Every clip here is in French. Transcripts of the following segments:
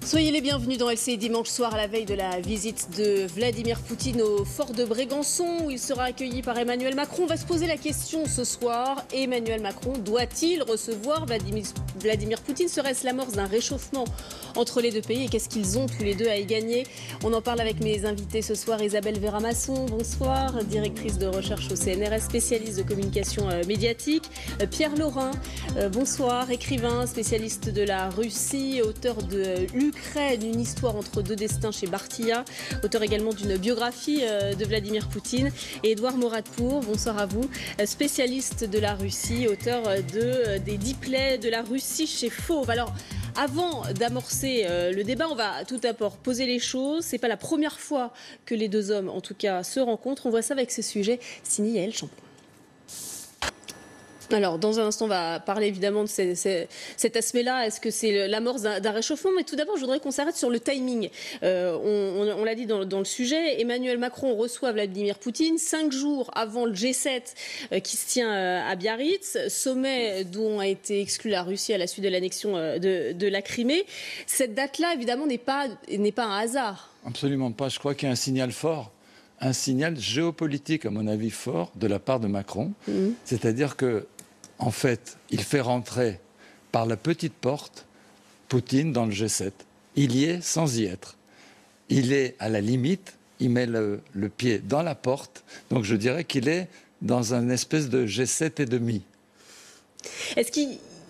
Soyez les bienvenus dans LCI dimanche soir à la veille de la visite de Vladimir Poutine au fort de Brégançon où il sera accueilli par Emmanuel Macron. On va se poser la question ce soir, Emmanuel Macron doit-il recevoir Vladimir Poutine? Serait-ce l'amorce d'un réchauffement entre les deux pays et qu'est-ce qu'ils ont tous les deux à y gagner? On en parle avec mes invités ce soir. Isabelle Vera-Masson, bonsoir, directrice de recherche au CNRS, spécialiste de communication médiatique. Pierre Laurin, bonsoir, écrivain, spécialiste de la Russie, auteur de l'Ukraine, une histoire entre deux destins chez Bartia, auteur également d'une biographie de Vladimir Poutine. Et Édouard Moradpour, bonsoir à vous, spécialiste de la Russie, auteur des 10 plaies de la Russie chez Fauve. Alors, avant d'amorcer le débat, on va tout d'abord poser les choses. C'est pas la première fois que les deux hommes, en tout cas, se rencontrent. On voit ça avec ce sujet signé Yael Champoux. Alors, dans un instant, on va parler évidemment de cet aspect-là. Est-ce que c'est l'amorce d'un réchauffement? Mais tout d'abord, je voudrais qu'on s'arrête sur le timing. On l'a dit dans le sujet, Emmanuel Macron reçoit Vladimir Poutine 5 jours avant le G7 qui se tient à Biarritz, sommet dont a été exclue la Russie à la suite de l'annexion de la Crimée. Cette date-là, évidemment, n'est pas un hasard. Absolument pas. Je crois qu'il y a un signal fort. Un signal géopolitique, à mon avis, fort de la part de Macron. C'est-à-dire que en fait, il fait rentrer par la petite porte Poutine dans le G7. Il y est sans y être. Il est à la limite, il met le pied dans la porte. Donc je dirais qu'il est dans un espèce de G7 et demi. Est-ce que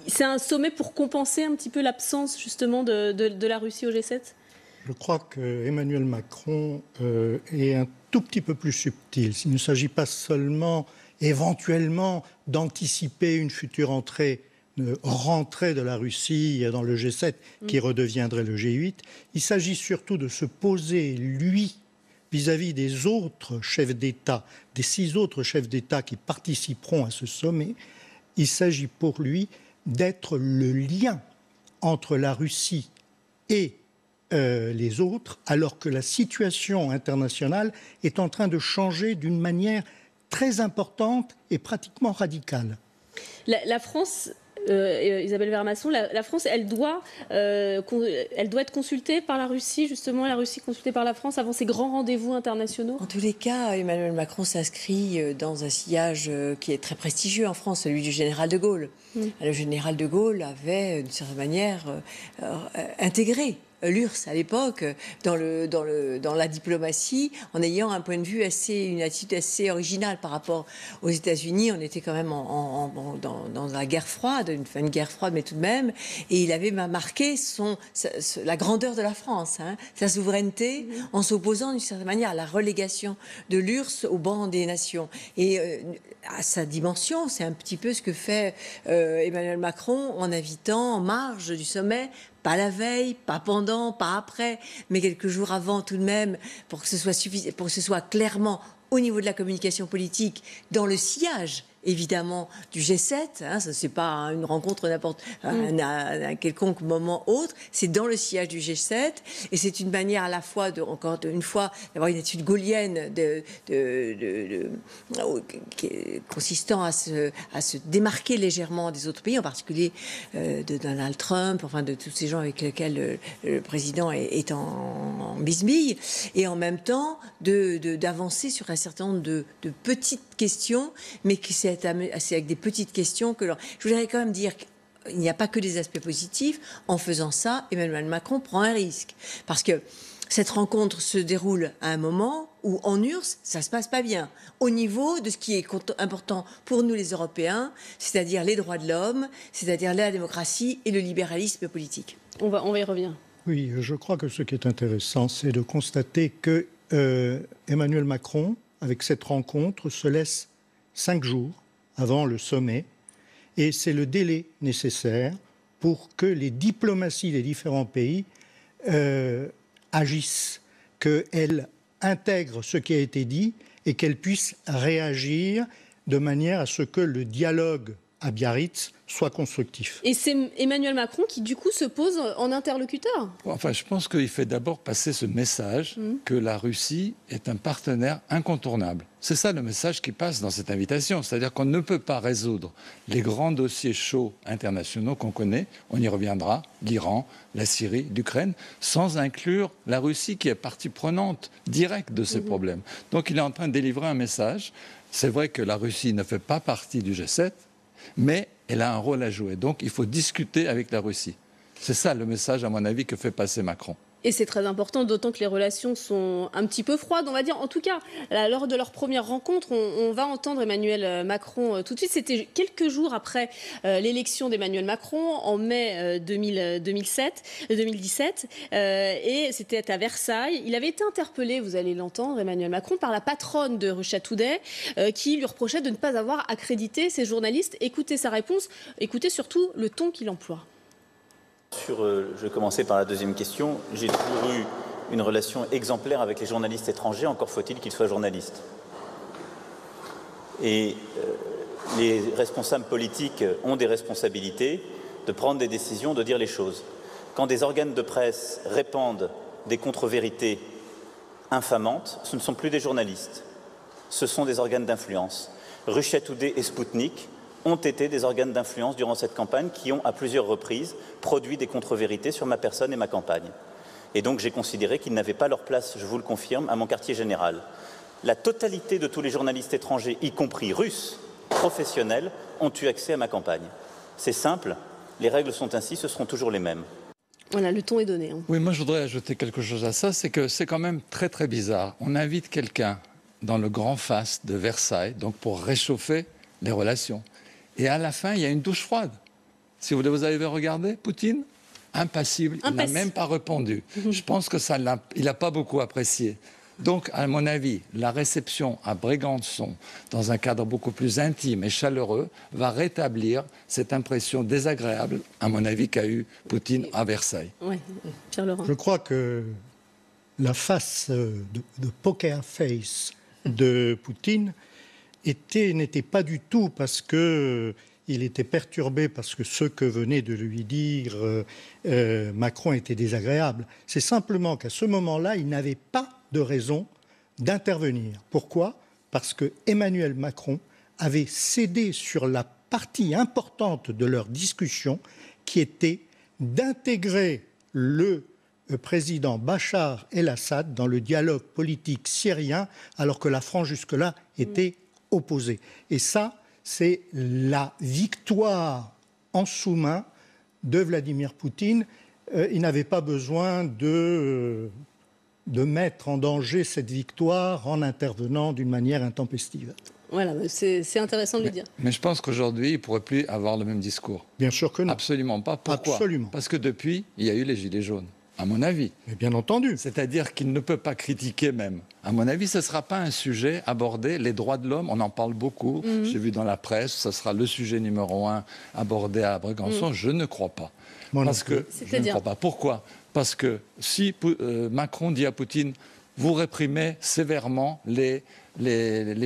c'est un sommet pour compenser un petit peu l'absence justement de la Russie au G7 ? Je crois qu'Emmanuel Macron est un tout petit peu plus subtil. Il ne s'agit pas seulement éventuellement d'anticiper une future rentrée de la Russie dans le G7 qui redeviendrait le G8. Il s'agit surtout de se poser, lui, vis-à-vis des autres chefs d'État, des 6 autres chefs d'État qui participeront à ce sommet. Il s'agit pour lui d'être le lien entre la Russie et les autres, alors que la situation internationale est en train de changer d'une manière très importante et pratiquement radicale. La France, Isabelle Vera-Masson, la France, elle doit être consultée par la Russie, justement, la Russie consultée par la France avant ces grands rendez-vous internationaux? En tous les cas, Emmanuel Macron s'inscrit dans un sillage qui est très prestigieux en France, celui du général de Gaulle. Le général de Gaulle avait, d'une certaine manière, intégré l'URSS à l'époque dans la diplomatie, en ayant un point de vue une attitude assez originale par rapport aux États-Unis. On était quand même dans la guerre froide, une guerre froide, mais tout de même. Et il avait marqué la grandeur de la France, sa souveraineté, en s'opposant d'une certaine manière à la relégation de l'URSS au banc des nations. Et à sa dimension, c'est un petit peu ce que fait Emmanuel Macron en invitant en marge du sommet, pas la veille, pas pendant, pas après, mais quelques jours avant tout de même, pour que ce soit clairement au niveau de la communication politique, dans le sillage évidemment du G7, ça c'est pas une rencontre n'importe à un quelconque moment autre, c'est dans le sillage du G7 et c'est une manière à la fois encore une fois d'avoir une attitude gaullienne consistant à se démarquer légèrement des autres pays, en particulier de Donald Trump, enfin de tous ces gens avec lesquels le président est en bisbille, et en même temps d'avancer sur un certain nombre de petites questions, mais qui c'est avec des petites questions que... Je voudrais quand même dire qu'il n'y a pas que des aspects positifs. En faisant ça, Emmanuel Macron prend un risque. Parce que cette rencontre se déroule à un moment où, en URSS, ça ne se passe pas bien. Au niveau de ce qui est important pour nous, les Européens, c'est-à-dire les droits de l'homme, c'est-à-dire la démocratie et le libéralisme politique. On va y revenir. Oui, je crois que ce qui est intéressant, c'est de constater que Emmanuel Macron, avec cette rencontre, se laisse 5 jours avant le sommet, et c'est le délai nécessaire pour que les diplomaties des différents pays agissent, qu'elles intègrent ce qui a été dit et qu'elles puissent réagir de manière à ce que le dialogue à Biarritz soit constructif. Et c'est Emmanuel Macron qui, du coup, se pose en interlocuteur. Enfin, je pense qu'il fait d'abord passer ce message que la Russie est un partenaire incontournable. C'est ça le message qui passe dans cette invitation. C'est-à-dire qu'on ne peut pas résoudre les grands dossiers chauds internationaux qu'on connaît, on y reviendra, l'Iran, la Syrie, l'Ukraine, sans inclure la Russie qui est partie prenante directe de ces problèmes. Donc il est en train de délivrer un message. C'est vrai que la Russie ne fait pas partie du G7, mais elle a un rôle à jouer. Donc il faut discuter avec la Russie. C'est ça le message, à mon avis, que fait passer Macron. Et c'est très important, d'autant que les relations sont un petit peu froides, on va dire. En tout cas, là, lors de leur première rencontre, on va entendre Emmanuel Macron tout de suite. C'était quelques jours après l'élection d'Emmanuel Macron, en mai 2017. Et c'était à Versailles. Il avait été interpellé, vous allez l'entendre, Emmanuel Macron, par la patronne de Russia Today, qui lui reprochait de ne pas avoir accrédité ses journalistes. Écoutez sa réponse, écoutez surtout le ton qu'il emploie. Je vais commencer par la deuxième question. J'ai toujours eu une relation exemplaire avec les journalistes étrangers, encore faut-il qu'ils soient journalistes. Et les responsables politiques ont des responsabilités de prendre des décisions, de dire les choses. Quand des organes de presse répandent des contre-vérités infamantes, ce ne sont plus des journalistes, ce sont des organes d'influence. Russia Today et Sputnik ont été des organes d'influence durant cette campagne qui ont, à plusieurs reprises, produit des contre-vérités sur ma personne et ma campagne. Et donc j'ai considéré qu'ils n'avaient pas leur place, je vous le confirme, à mon quartier général. La totalité de tous les journalistes étrangers, y compris russes, professionnels, ont eu accès à ma campagne. C'est simple, les règles sont ainsi, ce seront toujours les mêmes. Voilà, le ton est donné. Oui, moi je voudrais ajouter quelque chose à ça, c'est que c'est quand même très très bizarre. On invite quelqu'un dans le grand faste de Versailles, donc pour réchauffer les relations. Et à la fin, il y a une douche froide. Si vous avez regardé, Poutine, impassible, il n'a même pas répondu. Je pense que il n'a pas beaucoup apprécié. Donc, à mon avis, la réception à Brégançon, dans un cadre beaucoup plus intime et chaleureux, va rétablir cette impression désagréable, à mon avis, qu'a eu Poutine à Versailles. Oui, Pierre Laurent. Je crois que la face de poker face de Poutine n'était pas du tout parce qu'il était perturbé, parce que ce que venait de lui dire Macron était désagréable. C'est simplement qu'à ce moment-là, il n'avait pas de raison d'intervenir. Pourquoi ? Parce que Emmanuel Macron avait cédé sur la partie importante de leur discussion, qui était d'intégrer le président Bachar el-Assad dans le dialogue politique syrien, alors que la France jusque-là était opposée. Et ça, c'est la victoire en sous-main de Vladimir Poutine. Il n'avait pas besoin de mettre en danger cette victoire en intervenant d'une manière intempestive. Voilà, c'est intéressant de le dire. Mais je pense qu'aujourd'hui, il ne pourrait plus avoir le même discours. Bien sûr que non. Absolument pas. Pourquoi ? Absolument. Parce que depuis, il y a eu les Gilets jaunes, à mon avis. Mais bien entendu. C'est-à-dire qu'il ne peut pas critiquer même. À mon avis, ce ne sera pas un sujet abordé. Les droits de l'homme, on en parle beaucoup. J'ai vu dans la presse, ce sera le sujet numéro 1 abordé à Brégançon. Je ne crois pas. Parce que je ne crois pas. Pourquoi ? Parce que si Macron dit à Poutine, vous réprimez sévèrement les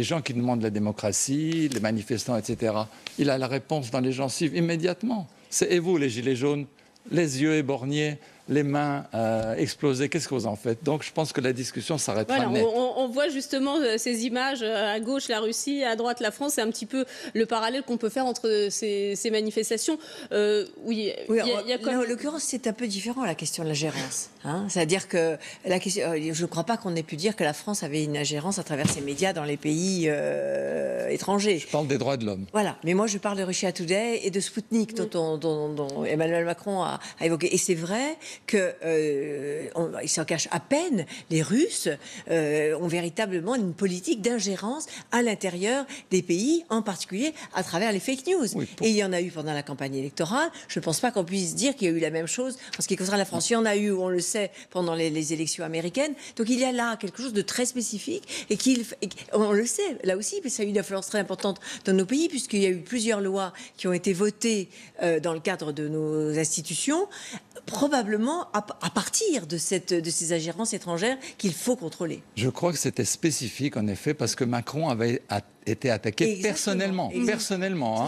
gens qui demandent la démocratie, les manifestants, etc., il a la réponse dans les gencives immédiatement. Et vous, les gilets jaunes, les yeux éborgnés, les mains explosées, qu'est-ce que vous en faites ? Donc je pense que la discussion s'arrêtera net. On voit justement ces images, à gauche la Russie, à droite la France, c'est un petit peu le parallèle qu'on peut faire entre ces manifestations. Oui, en l'occurrence, c'est un peu différent la question de la gérance. Hein. C'est-à-dire que je ne crois pas qu'on ait pu dire que la France avait une ingérence à travers ses médias dans les pays étrangers. Je parle des droits de l'homme. Voilà, mais moi je parle de Russia Today et de Sputnik dont Emmanuel Macron a évoqué. Et c'est vrai qu'il s'en cache à peine. Les Russes ont véritablement une politique d'ingérence à l'intérieur des pays, en particulier à travers les fake news. Oui, et il y en a eu pendant la campagne électorale. Je ne pense pas qu'on puisse dire qu'il y a eu la même chose en ce qui concerne la France. Il y en a eu, on le sait, pendant les élections américaines. Donc il y a là quelque chose de très spécifique et on le sait, là aussi, mais ça a eu une influence très importante dans nos pays, puisqu'il y a eu plusieurs lois qui ont été votées dans le cadre de nos institutions, probablement à partir de ces ingérences étrangères qu'il faut contrôler. Je crois que c'était spécifique, en effet, parce que Macron avait été attaqué Exactement. personnellement.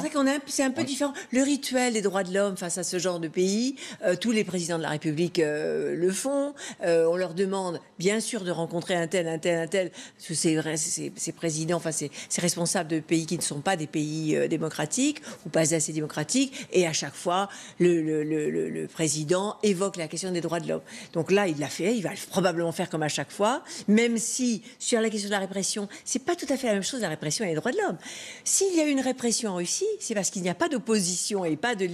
C'est ça c'est un peu différent. Le rituel des droits de l'homme face à ce genre de pays, tous les présidents de la République le font. On leur demande, bien sûr, de rencontrer un tel. Ces présidents, ces responsables de pays qui ne sont pas des pays démocratiques ou pas assez démocratiques. Et à chaque fois, le président évoque la question des droits de l'homme. Donc là, il l'a fait. Il va probablement faire comme à chaque fois, même si sur la question de la répression, c'est pas tout à fait la même chose, la répression et les droits de l'homme. S'il y a eu une répression en Russie, c'est parce qu'il n'y a pas d'opposition et pas de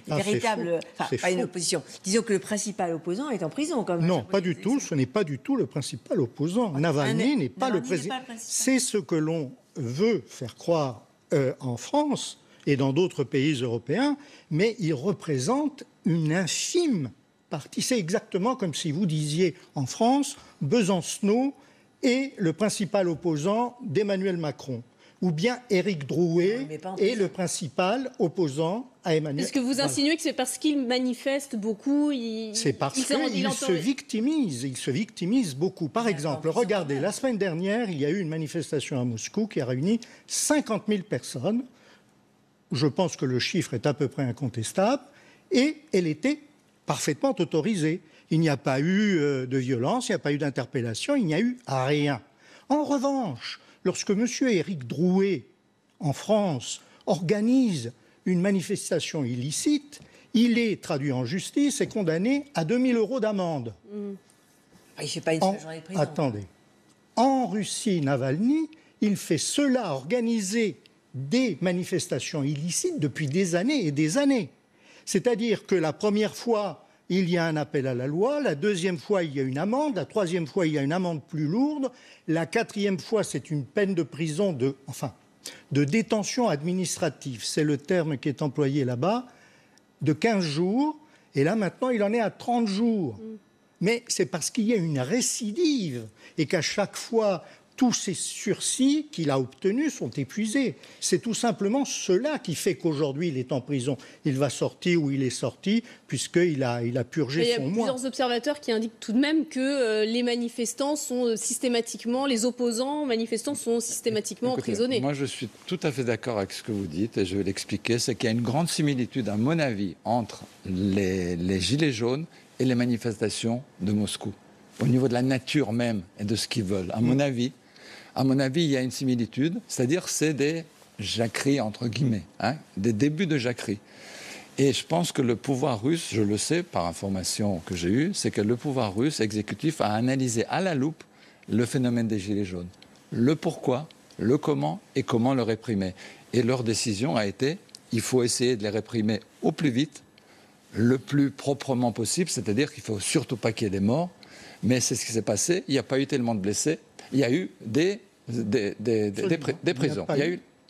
véritable... Enfin, pas une opposition. Disons que le principal opposant est en prison. Non, pas du tout. Ce n'est pas du tout le principal opposant. Navalny n'est pas le président. C'est ce que l'on veut faire croire en France et dans d'autres pays européens, mais il représente une infime partie. C'est exactement comme si vous disiez en France, Besancenot est le principal opposant d'Emmanuel Macron, ou bien Éric Drouet est le principal opposant à Emmanuel Macron. Est-ce que vous insinuez que c'est parce qu'il manifeste beaucoup, c'est parce qu'il se victimise beaucoup. Par exemple, regardez, la semaine dernière, il y a eu une manifestation à Moscou qui a réuni 50 000 personnes. Je pense que le chiffre est à peu près incontestable, et elle était parfaitement autorisée. Il n'y a pas eu de violence, il n'y a pas eu d'interpellation, il n'y a eu rien. En revanche, lorsque M. Éric Drouet, en France, organise une manifestation illicite, il est traduit en justice et condamné à 2 000 € d'amende. Il ne fait pas une seule journée de prison. Attendez. En Russie, Navalny, il fait cela, organiser des manifestations illicites depuis des années et des années. C'est-à-dire que la première fois, il y a un appel à la loi, la deuxième fois, il y a une amende, la troisième fois, il y a une amende plus lourde, la quatrième fois, c'est une peine de prison de détention administrative, c'est le terme qui est employé là-bas, de 15 jours, et là, maintenant, il en est à 30 jours. Mais c'est parce qu'il y a une récidive, et qu'à chaque fois, tous ces sursis qu'il a obtenus sont épuisés. C'est tout simplement cela qui fait qu'aujourd'hui, il est en prison. Il va sortir où il est sorti, puisqu'il a purgé son mois. Il y a plusieurs observateurs qui indiquent tout de même que les manifestants sont systématiquement, les opposants manifestants sont systématiquement emprisonnés. Moi, je suis tout à fait d'accord avec ce que vous dites, et je vais l'expliquer. C'est qu'il y a une grande similitude, à mon avis, entre les Gilets jaunes et les manifestations de Moscou. Au niveau de la nature même et de ce qu'ils veulent. À mon avis, il y a une similitude, c'est-à-dire c'est des jacqueries, entre guillemets, des débuts de jacquerie. Et je pense que le pouvoir russe, je le sais par information que j'ai eue, c'est que le pouvoir russe exécutif a analysé à la loupe le phénomène des Gilets jaunes. Le pourquoi, le comment et comment le réprimer. Et leur décision a été, il faut essayer de les réprimer au plus vite, le plus proprement possible, c'est-à-dire qu'il ne faut surtout pas qu'il y ait des morts. Mais c'est ce qui s'est passé, il n'y a pas eu tellement de blessés, il y a eu des prisons.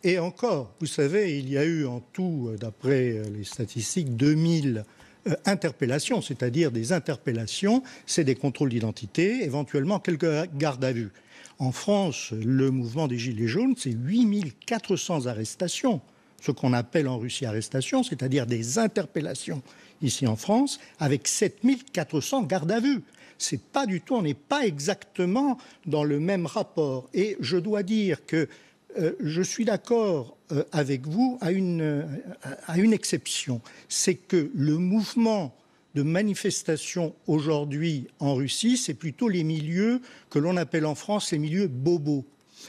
Et encore, vous savez, il y a eu en tout, d'après les statistiques, 2000 interpellations, c'est-à-dire des interpellations, c'est des contrôles d'identité, éventuellement quelques gardes à vue. En France, le mouvement des Gilets jaunes, c'est 8400 arrestations, ce qu'on appelle en Russie arrestations, c'est-à-dire des interpellations ici en France, avec 7400 gardes à vue. C'est pas du tout, on n'est pas exactement dans le même rapport. Et je dois dire que je suis d'accord avec vous à une exception. C'est que le mouvement de manifestation aujourd'hui en Russie, c'est plutôt les milieux que l'on appelle en France les milieux bobos.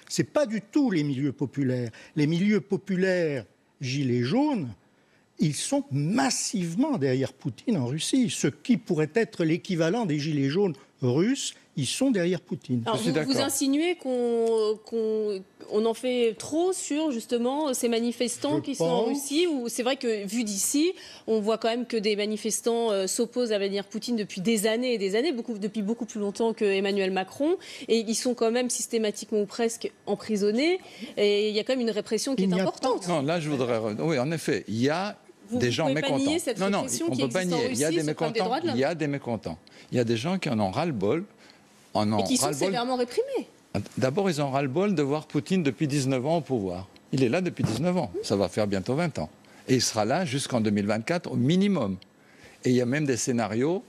C'est pas du tout les milieux populaires. Les milieux populaires gilets jaunes, ils sont massivement derrière Poutine en Russie. Ce qui pourrait être l'équivalent des gilets jaunes russes, ils sont derrière Poutine. Alors, vous insinuez qu'on en fait trop sur justement ces manifestants qui sont en Russie, où c'est vrai que vu d'ici, on voit quand même que des manifestants s'opposent à Vladimir Poutine depuis des années et des années, depuis beaucoup plus longtemps que Emmanuel Macron, et ils sont quand même systématiquement ou presque emprisonnés, et il y a quand même une répression qui est importante. Non, là je voudrais... Oui, en effet, il y a des gens mécontents. Non, on ne peut pas nier. Il y a des mécontents. Il y a des mécontents. Il y a des gens qui en ont ras-le-bol. Et qui sont sévèrement réprimés. D'abord, ils ont ras-le-bol de voir Poutine depuis 19 ans au pouvoir. Il est là depuis 19 ans. Ça va faire bientôt 20 ans. Et il sera là jusqu'en 2024 au minimum. Et il y a même des scénarios.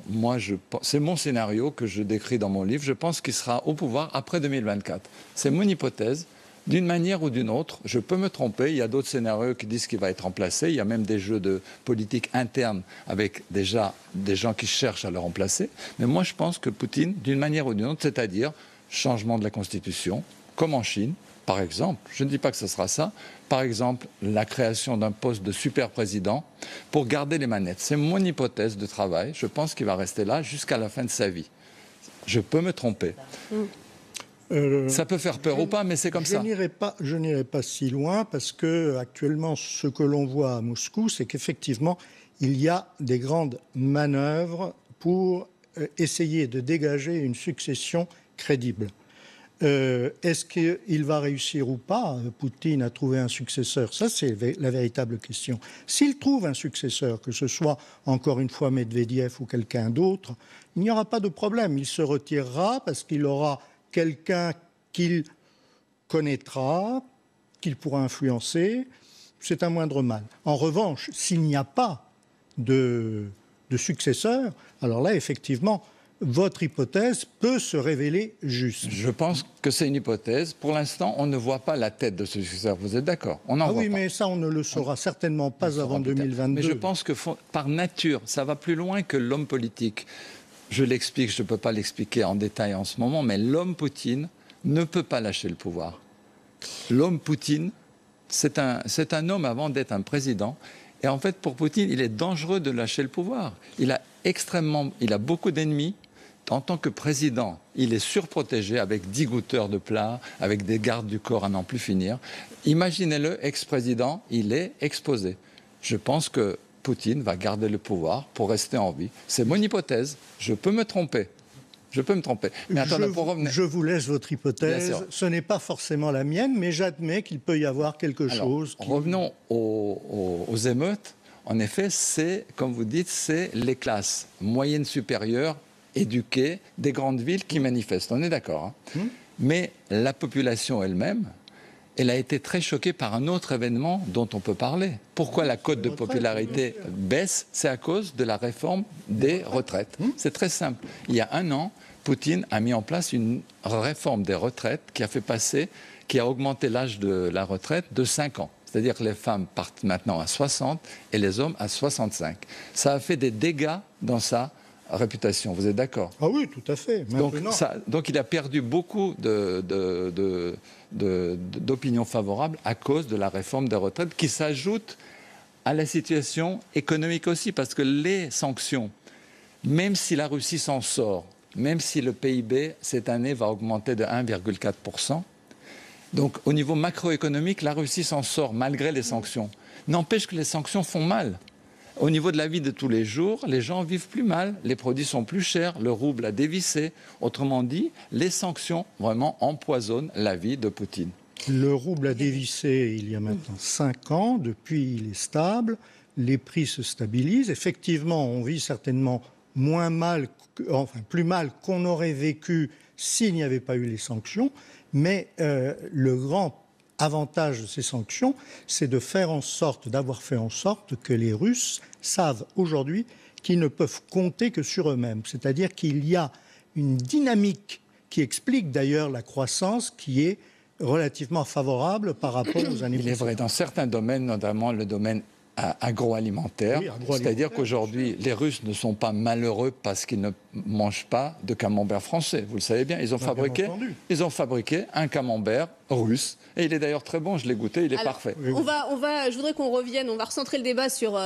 C'est mon scénario que je décris dans mon livre. Je pense qu'il sera au pouvoir après 2024. C'est mon hypothèse. D'une manière ou d'une autre, je peux me tromper. Il y a d'autres scénarios qui disent qu'il va être remplacé. Il y a même des jeux de politique interne avec déjà des gens qui cherchent à le remplacer. Mais moi, je pense que Poutine, d'une manière ou d'une autre, c'est-à-dire changement de la Constitution, comme en Chine, par exemple, je ne dis pas que ce sera ça, par exemple, la création d'un poste de super-président pour garder les manettes. C'est mon hypothèse de travail. Je pense qu'il va rester là jusqu'à la fin de sa vie. Je peux me tromper. Ça peut faire peur ou pas, mais c'est comme ça. Je n'irai pas si loin parce que actuellement, ce que l'on voit à Moscou, c'est qu'effectivement, il y a des grandes manœuvres pour essayer de dégager une succession crédible. Est-ce qu'il va réussir ou pas, Poutine, à trouver un successeur? Ça, c'est la véritable question. S'il trouve un successeur, que ce soit encore une fois Medvedev ou quelqu'un d'autre, il n'y aura pas de problème. Il se retirera parce qu'il aura quelqu'un qu'il connaîtra, qu'il pourra influencer. C'est un moindre mal. En revanche, s'il n'y a pas de successeur, alors là, effectivement, votre hypothèse peut se révéler juste. Je pense que c'est une hypothèse. Pour l'instant, on ne voit pas la tête de ce successeur. Vous êtes d'accord? Oui, mais ça, on ne le saura certainement pas avant 2022. Mais je pense que par nature, ça va plus loin que l'homme politique. Je l'explique, je ne peux pas l'expliquer en détail en ce moment, mais l'homme Poutine ne peut pas lâcher le pouvoir. L'homme Poutine, c'est un homme avant d'être un président. Et en fait, pour Poutine, il est dangereux de lâcher le pouvoir. Il a beaucoup d'ennemis. En tant que président, il est surprotégé avec 10 goûteurs de plats, avec des gardes du corps à n'en plus finir. Imaginez-le, ex-président, il est exposé. Je pense que Poutine va garder le pouvoir pour rester en vie. C'est mon hypothèse. Je peux me tromper. Mais attendez, pour revenir... Je vous laisse votre hypothèse. Ce n'est pas forcément la mienne, mais j'admets qu'il peut y avoir quelque chose qui... Revenons aux émeutes. En effet, comme vous dites, c'est les classes moyennes supérieures, éduquées, des grandes villes qui manifestent. On est d'accord. Mais la population elle-même, elle a été très choquée par un autre événement dont on peut parler. Pourquoi la cote de popularité baisse? C'est à cause de la réforme des retraites. C'est très simple. Il y a un an, Poutine a mis en place une réforme des retraites qui a augmenté l'âge de la retraite de 5 ans. C'est-à-dire que les femmes partent maintenant à 60 et les hommes à 65. Ça a fait des dégâts dans sa réputation. Vous êtes d'accord? Ah oui, tout à fait. Donc il a perdu beaucoup d'opinions favorables à cause de la réforme des retraites qui s'ajoute à la situation économique aussi. Parce que les sanctions, même si la Russie s'en sort, même si le PIB cette année va augmenter de 1,4%, donc au niveau macroéconomique, la Russie s'en sort malgré les sanctions. N'empêche que les sanctions font mal. Au niveau de la vie de tous les jours, les gens vivent plus mal, les produits sont plus chers, le rouble a dévissé. Autrement dit, les sanctions vraiment empoisonnent la vie de Poutine. Le rouble a dévissé il y a maintenant 5 ans, depuis il est stable, les prix se stabilisent. Effectivement, on vit certainement plus mal qu'on aurait vécu s'il n'y avait pas eu les sanctions, mais le grand avantage de ces sanctions, c'est d'avoir fait en sorte que les Russes savent aujourd'hui qu'ils ne peuvent compter que sur eux-mêmes. C'est-à-dire qu'il y a une dynamique qui explique d'ailleurs la croissance qui est relativement favorable par rapport aux années précédentes. Il est vrai, dans certains domaines, notamment le domaine agroalimentaire, c'est-à-dire qu'aujourd'hui, les Russes ne sont pas malheureux parce qu'ils ne mangent pas de camembert français. Vous le savez bien, ils ont fabriqué un camembert russe. Et il est d'ailleurs très bon, je l'ai goûté, il est parfait. Je voudrais qu'on revienne, on va recentrer le débat sur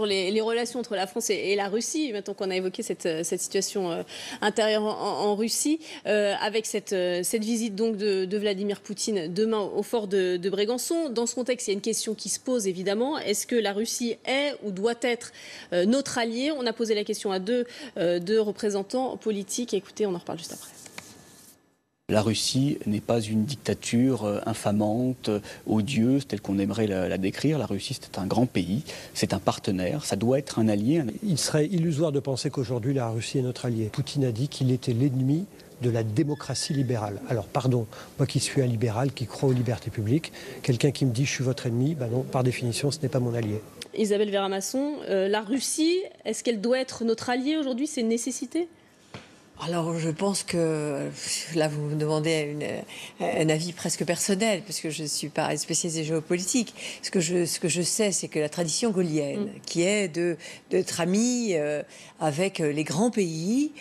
les relations entre la France et la Russie, maintenant qu'on a évoqué cette situation intérieure en Russie, avec cette visite donc de Vladimir Poutine demain au fort de Brégançon. Dans ce contexte, il y a une question qui se pose évidemment. Est-ce que la Russie est ou doit être notre allié? On a posé la question à deux représentants politiques. Écoutez, on en reparle juste après. La Russie n'est pas une dictature infamante, odieuse, telle qu'on aimerait la décrire. La Russie, c'est un grand pays, c'est un partenaire, ça doit être un allié. Il serait illusoire de penser qu'aujourd'hui la Russie est notre allié. Poutine a dit qu'il était l'ennemi de la démocratie libérale. Alors pardon, moi qui suis un libéral, qui crois aux libertés publiques, quelqu'un qui me dit je suis votre ennemi, non, par définition ce n'est pas mon allié. Isabelle Verra-Masson, la Russie, est-ce qu'elle doit être notre allié aujourd'hui? C'est une nécessité? Alors, je pense que là, vous me demandez un avis presque personnel, parce que je ne suis pas spécialisée géopolitique. Ce que je sais, c'est que la tradition gaulienne, qui est d'être amie avec les grands pays,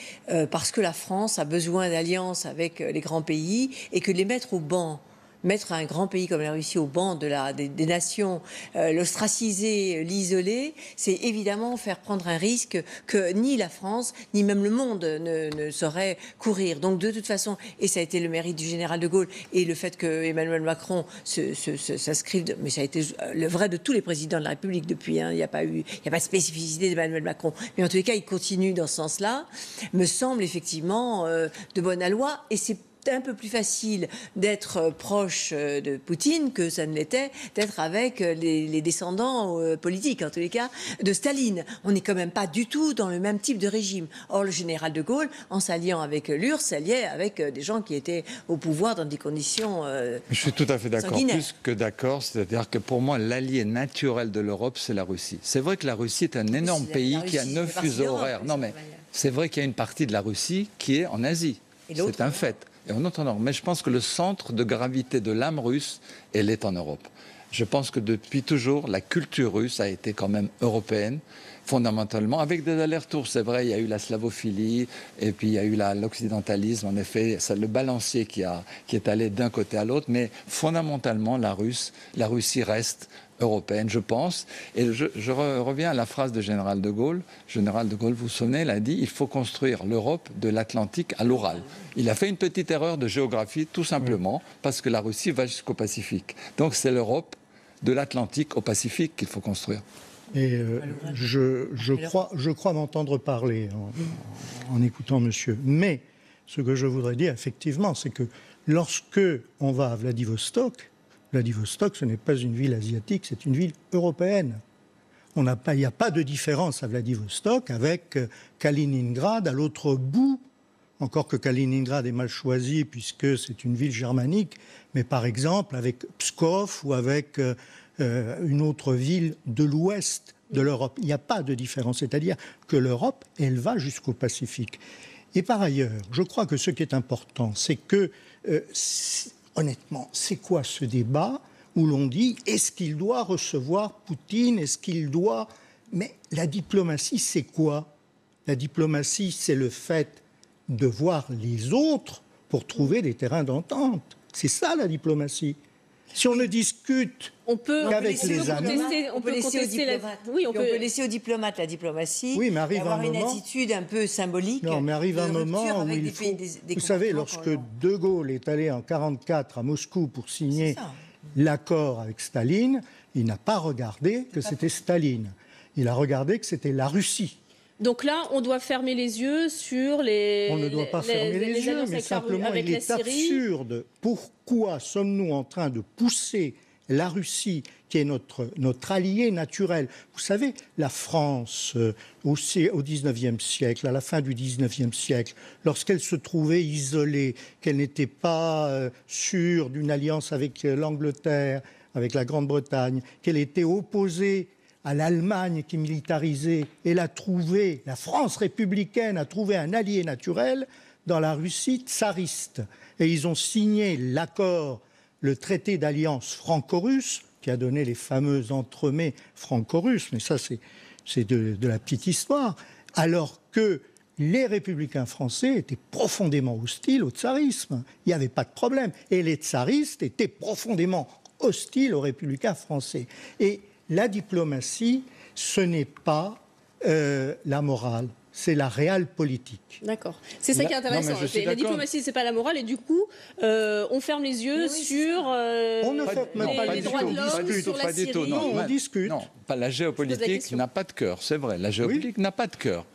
parce que la France a besoin d'alliances avec les grands pays, et que les mettre au banc, mettre un grand pays comme la Russie au banc des nations, l'ostraciser, l'isoler, c'est évidemment faire prendre un risque que ni la France, ni même le monde ne saurait courir. Donc de toute façon, et ça a été le mérite du général de Gaulle, et le fait que Emmanuel Macron s'inscrive, mais ça a été le vrai de tous les présidents de la République depuis, il n'y a pas de spécificité d'Emmanuel Macron. Mais en tous les cas, il continue dans ce sens-là, me semble effectivement de bonne aloi, et c'est un peu plus facile d'être proche de Poutine que ça ne l'était d'être avec les descendants politiques, en tous les cas, de Staline. On n'est quand même pas du tout dans le même type de régime. Or, le général de Gaulle, en s'alliant avec l'URSS, s'alliait avec des gens qui étaient au pouvoir dans des conditions Je suis tout à fait d'accord, sanguinaires. plus que d'accord. C'est-à-dire que pour moi, l'allié naturel de l'Europe, c'est la Russie. C'est vrai que la Russie est un énorme pays qui a 9 fuseaux horaires. Non, mais c'est vrai qu'il y a une partie de la Russie qui est en Asie. C'est un fait. Et en entendant, mais je pense que le centre de gravité de l'âme russe, elle est en Europe. Je pense que depuis toujours, la culture russe a été quand même européenne, fondamentalement, avec des allers-retours. C'est vrai, il y a eu la slavophilie, et puis il y a eu l'occidentalisme, en effet, c'est le balancier qui est allé d'un côté à l'autre, mais fondamentalement, la Russie reste européenne, je pense. Et je reviens à la phrase de Général de Gaulle. Général de Gaulle, vous vous souvenez, il a dit « il faut construire l'Europe de l'Atlantique à l'Oural ». Il a fait une petite erreur de géographie, tout simplement, parce que la Russie va jusqu'au Pacifique. Donc c'est l'Europe de l'Atlantique au Pacifique qu'il faut construire. Et je crois m'entendre parler en écoutant monsieur. Mais ce que je voudrais dire, effectivement, c'est que lorsque on va à Vladivostok, ce n'est pas une ville asiatique, c'est une ville européenne. Il n'y a pas de différence à Vladivostok avec Kaliningrad à l'autre bout, encore que Kaliningrad est mal choisi puisque c'est une ville germanique, mais par exemple avec Pskov ou avec une autre ville de l'ouest de l'Europe. Il n'y a pas de différence, c'est-à-dire que l'Europe, elle va jusqu'au Pacifique. Et par ailleurs, je crois que ce qui est important, c'est que honnêtement, c'est quoi ce débat où l'on dit est-ce qu'il doit recevoir Poutine, est-ce qu'il doit... Mais la diplomatie, c'est quoi? La diplomatie, c'est le fait de voir les autres pour trouver des terrains d'entente. C'est ça la diplomatie. Si on ne discute qu'avec les amis... On peut laisser aux diplomates la diplomatie, oui, mais arrive avoir un moment, une attitude un peu symbolique. Non, mais arrive un moment où il faut... Vous savez, lorsque De Gaulle est allé en 1944 à Moscou pour signer l'accord avec Staline, il n'a pas regardé que c'était Staline. Il a regardé que c'était la Russie. Donc là, on doit fermer les yeux sur les... On ne doit pas fermer les yeux, mais simplement, il est absurde. Pourquoi sommes-nous en train de pousser la Russie, qui est notre allié naturel? Vous savez, la France, au XIXe siècle, à la fin du XIXe siècle, lorsqu'elle se trouvait isolée, qu'elle n'était pas sûre d'une alliance avec l'Angleterre, avec la Grande-Bretagne, qu'elle était opposée à l'Allemagne qui militarisait, elle a trouvé, la France républicaine a trouvé un allié naturel dans la Russie tsariste. Et ils ont signé l'accord, le traité d'alliance franco-russe, qui a donné les fameux entremets franco-russes, mais ça c'est de la petite histoire, alors que les républicains français étaient profondément hostiles au tsarisme. Il n'y avait pas de problème. Et les tsaristes étaient profondément hostiles aux républicains français. Et la diplomatie, ce n'est pas la morale, c'est la réelle politique. D'accord. C'est ça qui est intéressant. La diplomatie, c'est pas la morale, et du coup, on ferme les yeux sur on ne fait même pas les droits de l'homme, sur la Syrie. Non, on discute. Non, la géopolitique n'a pas de cœur, c'est vrai. La géopolitique n'a pas de cœur.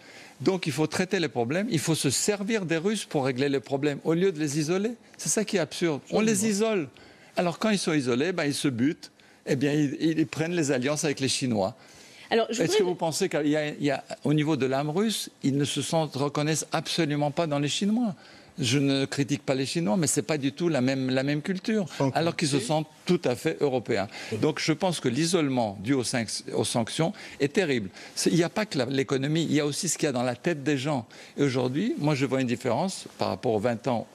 Donc il faut traiter les problèmes, il faut se servir des Russes pour régler les problèmes, au lieu de les isoler. C'est ça qui est absurde. On les isole. Alors quand ils sont isolés, ils se butent. Eh bien, ils prennent les alliances avec les Chinois. Est-ce que vous pensez qu'au niveau de l'âme russe, ils ne se reconnaissent absolument pas dans les Chinois? je ne critique pas les Chinois, mais ce n'est pas du tout la même culture, alors qu'ils se sentent tout à fait européens. Donc je pense que l'isolement dû aux sanctions est terrible. Il n'y a pas que l'économie, il y a aussi ce qu'il y a dans la tête des gens. Et aujourd'hui, moi je vois une différence par rapport aux 20 ans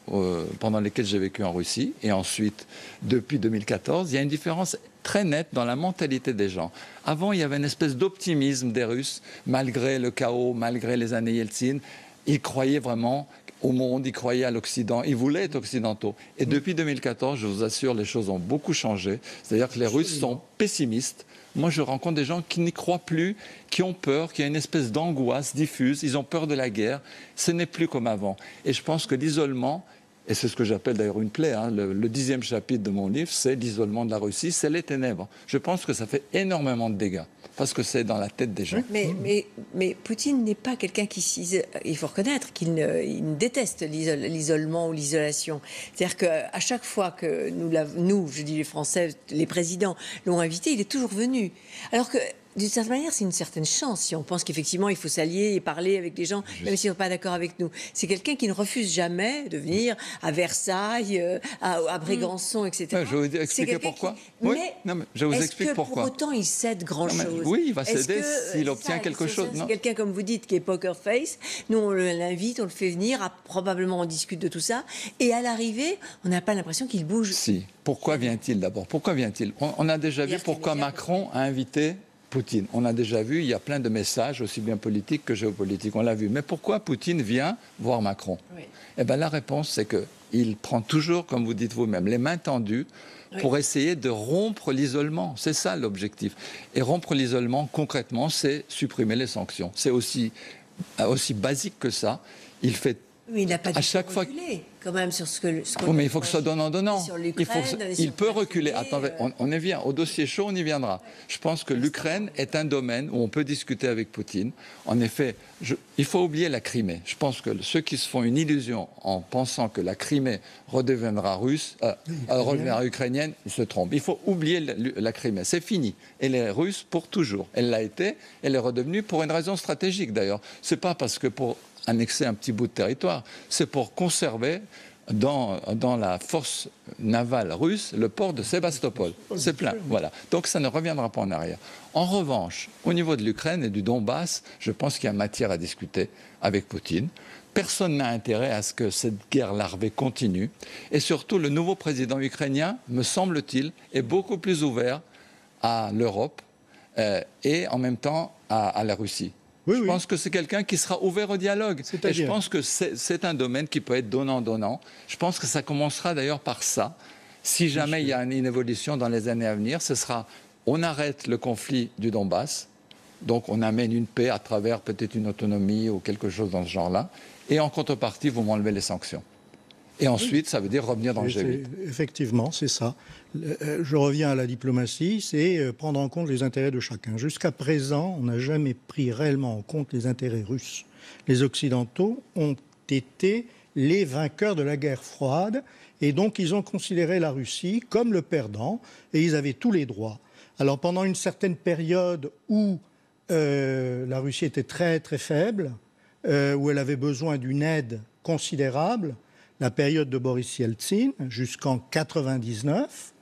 pendant lesquels j'ai vécu en Russie, et ensuite, depuis 2014, il y a une différence très nette dans la mentalité des gens. Avant, il y avait une espèce d'optimisme des Russes, malgré le chaos, malgré les années Yeltsin. Ils croyaient vraiment au monde, ils croyaient à l'Occident, ils voulaient être occidentaux. Et depuis 2014, je vous assure, les choses ont beaucoup changé. C'est-à-dire que les Russes sont pessimistes. Moi, je rencontre des gens qui n'y croient plus, qui ont peur, qui ont une espèce d'angoisse diffuse, ils ont peur de la guerre. Ce n'est plus comme avant. Et je pense que l'isolement, et c'est ce que j'appelle d'ailleurs une plaie, hein, le 10e chapitre de mon livre, c'est l'isolement de la Russie, c'est les ténèbres. Je pense que ça fait énormément de dégâts, parce que c'est dans la tête des gens. Mais Poutine n'est pas quelqu'un qui... Il faut reconnaître qu'il ne déteste l'isolement ou l'isolation. C'est-à-dire qu'à chaque fois que nous, je dis les Français, les présidents l'ont invité, il est toujours venu. Alors que... D'une certaine manière, c'est une certaine chance si on pense qu'effectivement il faut s'allier et parler avec les gens, même s'ils ne sont pas d'accord avec nous. C'est quelqu'un qui ne refuse jamais de venir à Versailles, à Brégançon, etc. Ouais, je vais vous expliquer pourquoi. Oui, mais je vous explique pourquoi. Pour autant il cède grand-chose? Oui, il va céder s'il obtient quelque chose. C'est quelqu'un, comme vous dites, qui est poker face. Nous, on l'invite, on le fait venir, probablement on discute de tout ça. Et à l'arrivée, on n'a pas l'impression qu'il bouge. Si. Pourquoi vient-il d'abord? Pourquoi vient-il? On a déjà vu pourquoi Macron a invité Poutine. On a déjà vu, il y a plein de messages, aussi bien politiques que géopolitiques, on l'a vu. Mais pourquoi Poutine vient voir Macron? Eh bien, la réponse, c'est qu'il prend toujours, comme vous dites vous-même, les mains tendues pour essayer de rompre l'isolement. C'est ça l'objectif. Et rompre l'isolement, concrètement, c'est supprimer les sanctions. C'est aussi basique que ça. Il fait... Oui, il n'a pas à chaque fois quand même sur ce que oui, mais il faut que ce soit donnant-donnant. Il peut reculer. Attendez, on y vient. Au dossier chaud, on y viendra. Je pense que l'Ukraine est un domaine où on peut discuter avec Poutine. En effet, il faut oublier la Crimée. Je pense que ceux qui se font une illusion en pensant que la Crimée redeviendra redeviendra ukrainienne, ils se trompent. Il faut oublier la Crimée. C'est fini. Elle est russe pour toujours. Elle l'a été. Elle est redevenue pour une raison stratégique, d'ailleurs. C'est pas parce que pour annexer un petit bout de territoire, c'est pour conserver dans la force navale russe le port de Sébastopol. C'est plein, voilà. Donc ça ne reviendra pas en arrière. En revanche, au niveau de l'Ukraine et du Donbass, je pense qu'il y a matière à discuter avec Poutine. Personne n'a intérêt à ce que cette guerre larvée continue. Et surtout, le nouveau président ukrainien, me semble-t-il, est beaucoup plus ouvert à l'Europe et en même temps à la Russie. Je pense que c'est quelqu'un qui sera ouvert au dialogue. Et je pense que c'est un domaine qui peut être donnant-donnant. Je pense que ça commencera d'ailleurs par ça. Si jamais il y a une évolution dans les années à venir, ce sera on arrête le conflit du Donbass, donc on amène une paix à travers peut-être une autonomie ou quelque chose dans ce genre-là, et en contrepartie, vous m'enlevez les sanctions. Et ensuite, ça veut dire revenir dans le G8. Effectivement, c'est ça. Je reviens à la diplomatie, c'est prendre en compte les intérêts de chacun. Jusqu'à présent, on n'a jamais pris réellement en compte les intérêts russes. Les Occidentaux ont été les vainqueurs de la guerre froide, et donc ils ont considéré la Russie comme le perdant, et ils avaient tous les droits. Alors pendant une certaine période où la Russie était très très faible, où elle avait besoin d'une aide considérable, la période de Boris Yeltsin, jusqu'en 1999,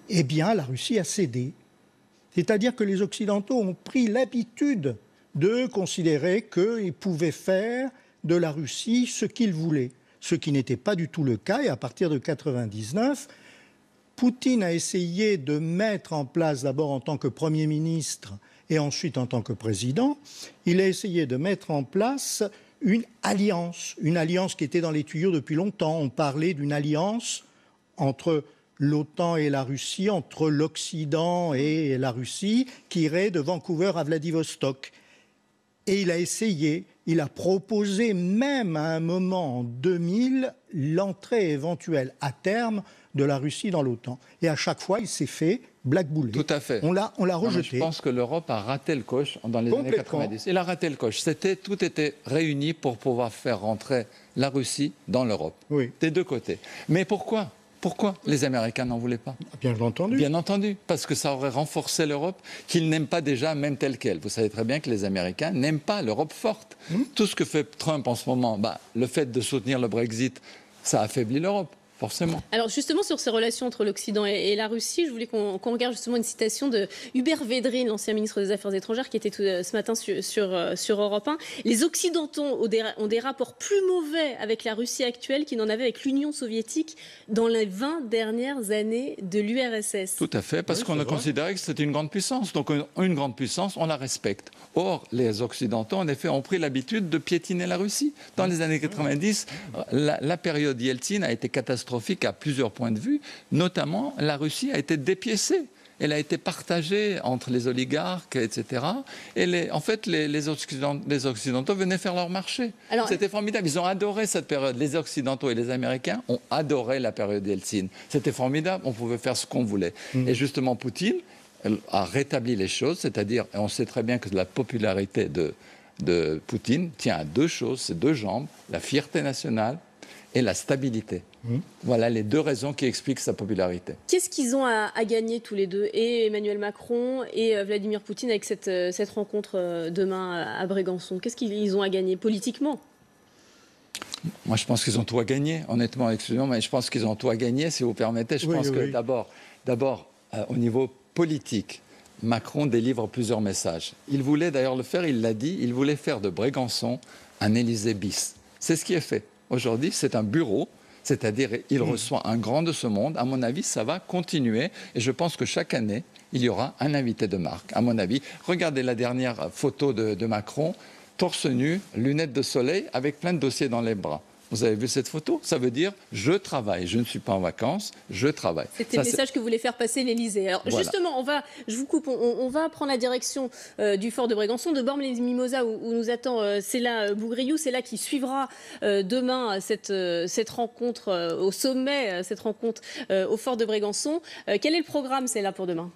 eh bien, la Russie a cédé. C'est-à-dire que les Occidentaux ont pris l'habitude de considérer qu'ils pouvaient faire de la Russie ce qu'ils voulaient, ce qui n'était pas du tout le cas. Et à partir de 1999, Poutine a essayé de mettre en place, d'abord en tant que Premier ministre et ensuite en tant que président, il a essayé de mettre en place une alliance qui était dans les tuyaux depuis longtemps. On parlait d'une alliance entre l'OTAN et la Russie, entre l'Occident et la Russie, qui irait de Vancouver à Vladivostok. Et il a essayé, il a proposé même à un moment en 2000 l'entrée éventuelle à terme de la Russie dans l'OTAN. Et à chaque fois, il s'est fait blackbouler. Tout à fait. On l'a rejeté. Je pense que l'Europe a raté le coche dans les années 90. Il a raté le coche. Tout était réuni pour pouvoir faire rentrer la Russie dans l'Europe. Oui. Des deux côtés. Mais pourquoi Pourquoi les Américains n'en voulaient pas? Bien entendu. Bien entendu, parce que ça aurait renforcé l'Europe qu'ils n'aiment pas déjà, même telle qu'elle. Vous savez très bien que les Américains n'aiment pas l'Europe forte. Tout ce que fait Trump en ce moment, le fait de soutenir le Brexit, ça affaiblit l'Europe. Forcément. Alors justement sur ces relations entre l'Occident et la Russie, je voulais qu'on regarde justement une citation de Hubert Védrine, l'ancien ministre des Affaires étrangères, qui était ce matin sur Europe 1. Les Occidentaux ont des rapports plus mauvais avec la Russie actuelle qu'ils n'en avaient avec l'Union soviétique dans les 20 dernières années de l'URSS. Tout à fait, parce qu'on a considéré que c'était une grande puissance. Donc une grande puissance, on la respecte. Or, les Occidentaux, en effet, ont pris l'habitude de piétiner la Russie. Dans les années 90, la période Yeltsin a été catastrophique à plusieurs points de vue, notamment la Russie a été dépiécée. Elle a été partagée entre les oligarques, etc. Et en fait, les Occidentaux venaient faire leur marché. C'était formidable. Ils ont adoré cette période. Les Occidentaux et les Américains ont adoré la période Yeltsin. C'était formidable. On pouvait faire ce qu'on voulait. Et justement, Poutine a rétabli les choses. C'est-à-dire, on sait très bien que la popularité de Poutine tient à deux choses, ces deux jambes, la fierté nationale et la stabilité. Voilà les deux raisons qui expliquent sa popularité. Qu'est-ce qu'ils ont à gagner tous les deux, et Emmanuel Macron et Vladimir Poutine, avec cette rencontre demain à Brégançon? Qu'est-ce qu'ils ont à gagner politiquement? Moi, je pense qu'ils ont tout à gagner, honnêtement, excusez-moi, mais je pense qu'ils ont tout à gagner, si vous permettez. Je pense que d'abord, au niveau politique, Macron délivre plusieurs messages. Il voulait d'ailleurs le faire, il l'a dit, il voulait faire de Brégançon un Élysée bis. C'est ce qui est fait. Aujourd'hui, c'est un bureau, c'est-à-dire il reçoit un grand de ce monde. À mon avis, ça va continuer et je pense que chaque année, il y aura un invité de marque, à mon avis. Regardez la dernière photo de Macron, torse nu, lunettes de soleil, avec plein de dossiers dans les bras. Vous avez vu cette photo? Ça veut dire « je travaille, je ne suis pas en vacances, je travaille ». C'était le message que voulait faire passer l'Élysée. Alors voilà. Justement, je vous coupe, on va prendre la direction du fort de Brégançon, de Bormes-les-Mimosas, où nous attend Céla Bougriou. C'est là qui suivra demain cette rencontre au sommet, cette rencontre au fort de Brégançon. Quel est le programme, Céla, pour demain?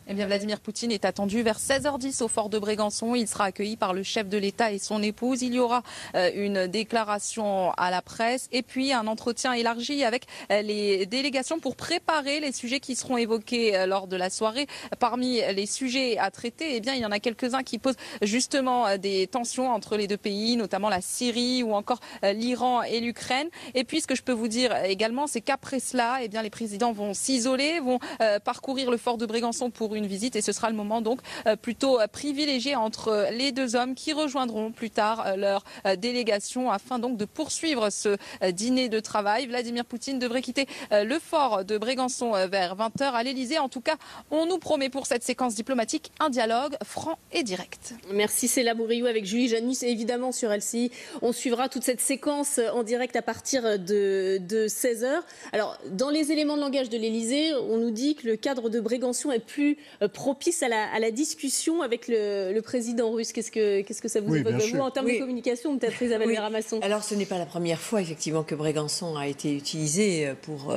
Eh bien, Vladimir Poutine est attendu vers 16h10 au fort de Brégançon. Il sera accueilli par le chef de l'État et son épouse. Il y aura une déclaration à la presse et puis un entretien élargi avec les délégations pour préparer les sujets qui seront évoqués lors de la soirée. Parmi les sujets à traiter, eh bien, il y en a quelques-uns qui posent justement des tensions entre les deux pays, notamment la Syrie ou encore l'Iran et l'Ukraine. Et puis, ce que je peux vous dire également, c'est qu'après cela, eh bien, les présidents vont s'isoler, vont parcourir le fort de Brégançon pour une visite et ce sera le moment donc plutôt privilégié entre les deux hommes qui rejoindront plus tard leur délégation afin donc de poursuivre ce dîner de travail. Vladimir Poutine devrait quitter le fort de Brégançon vers 20h à l'Elysée. En tout cas, on nous promet pour cette séquence diplomatique un dialogue franc et direct. Merci Céla Bougriou avec Julie Janus et évidemment sur LCI. On suivra toute cette séquence en direct à partir de 16h. Alors, dans les éléments de langage de l'Elysée, on nous dit que le cadre de Brégançon est plus propice à la discussion avec le président russe. Qu'est-ce que ça vous évoque vous en termes de communication, peut-être Isabelle Béramasson? Alors ce n'est pas la première fois effectivement que Brégançon a été utilisé pour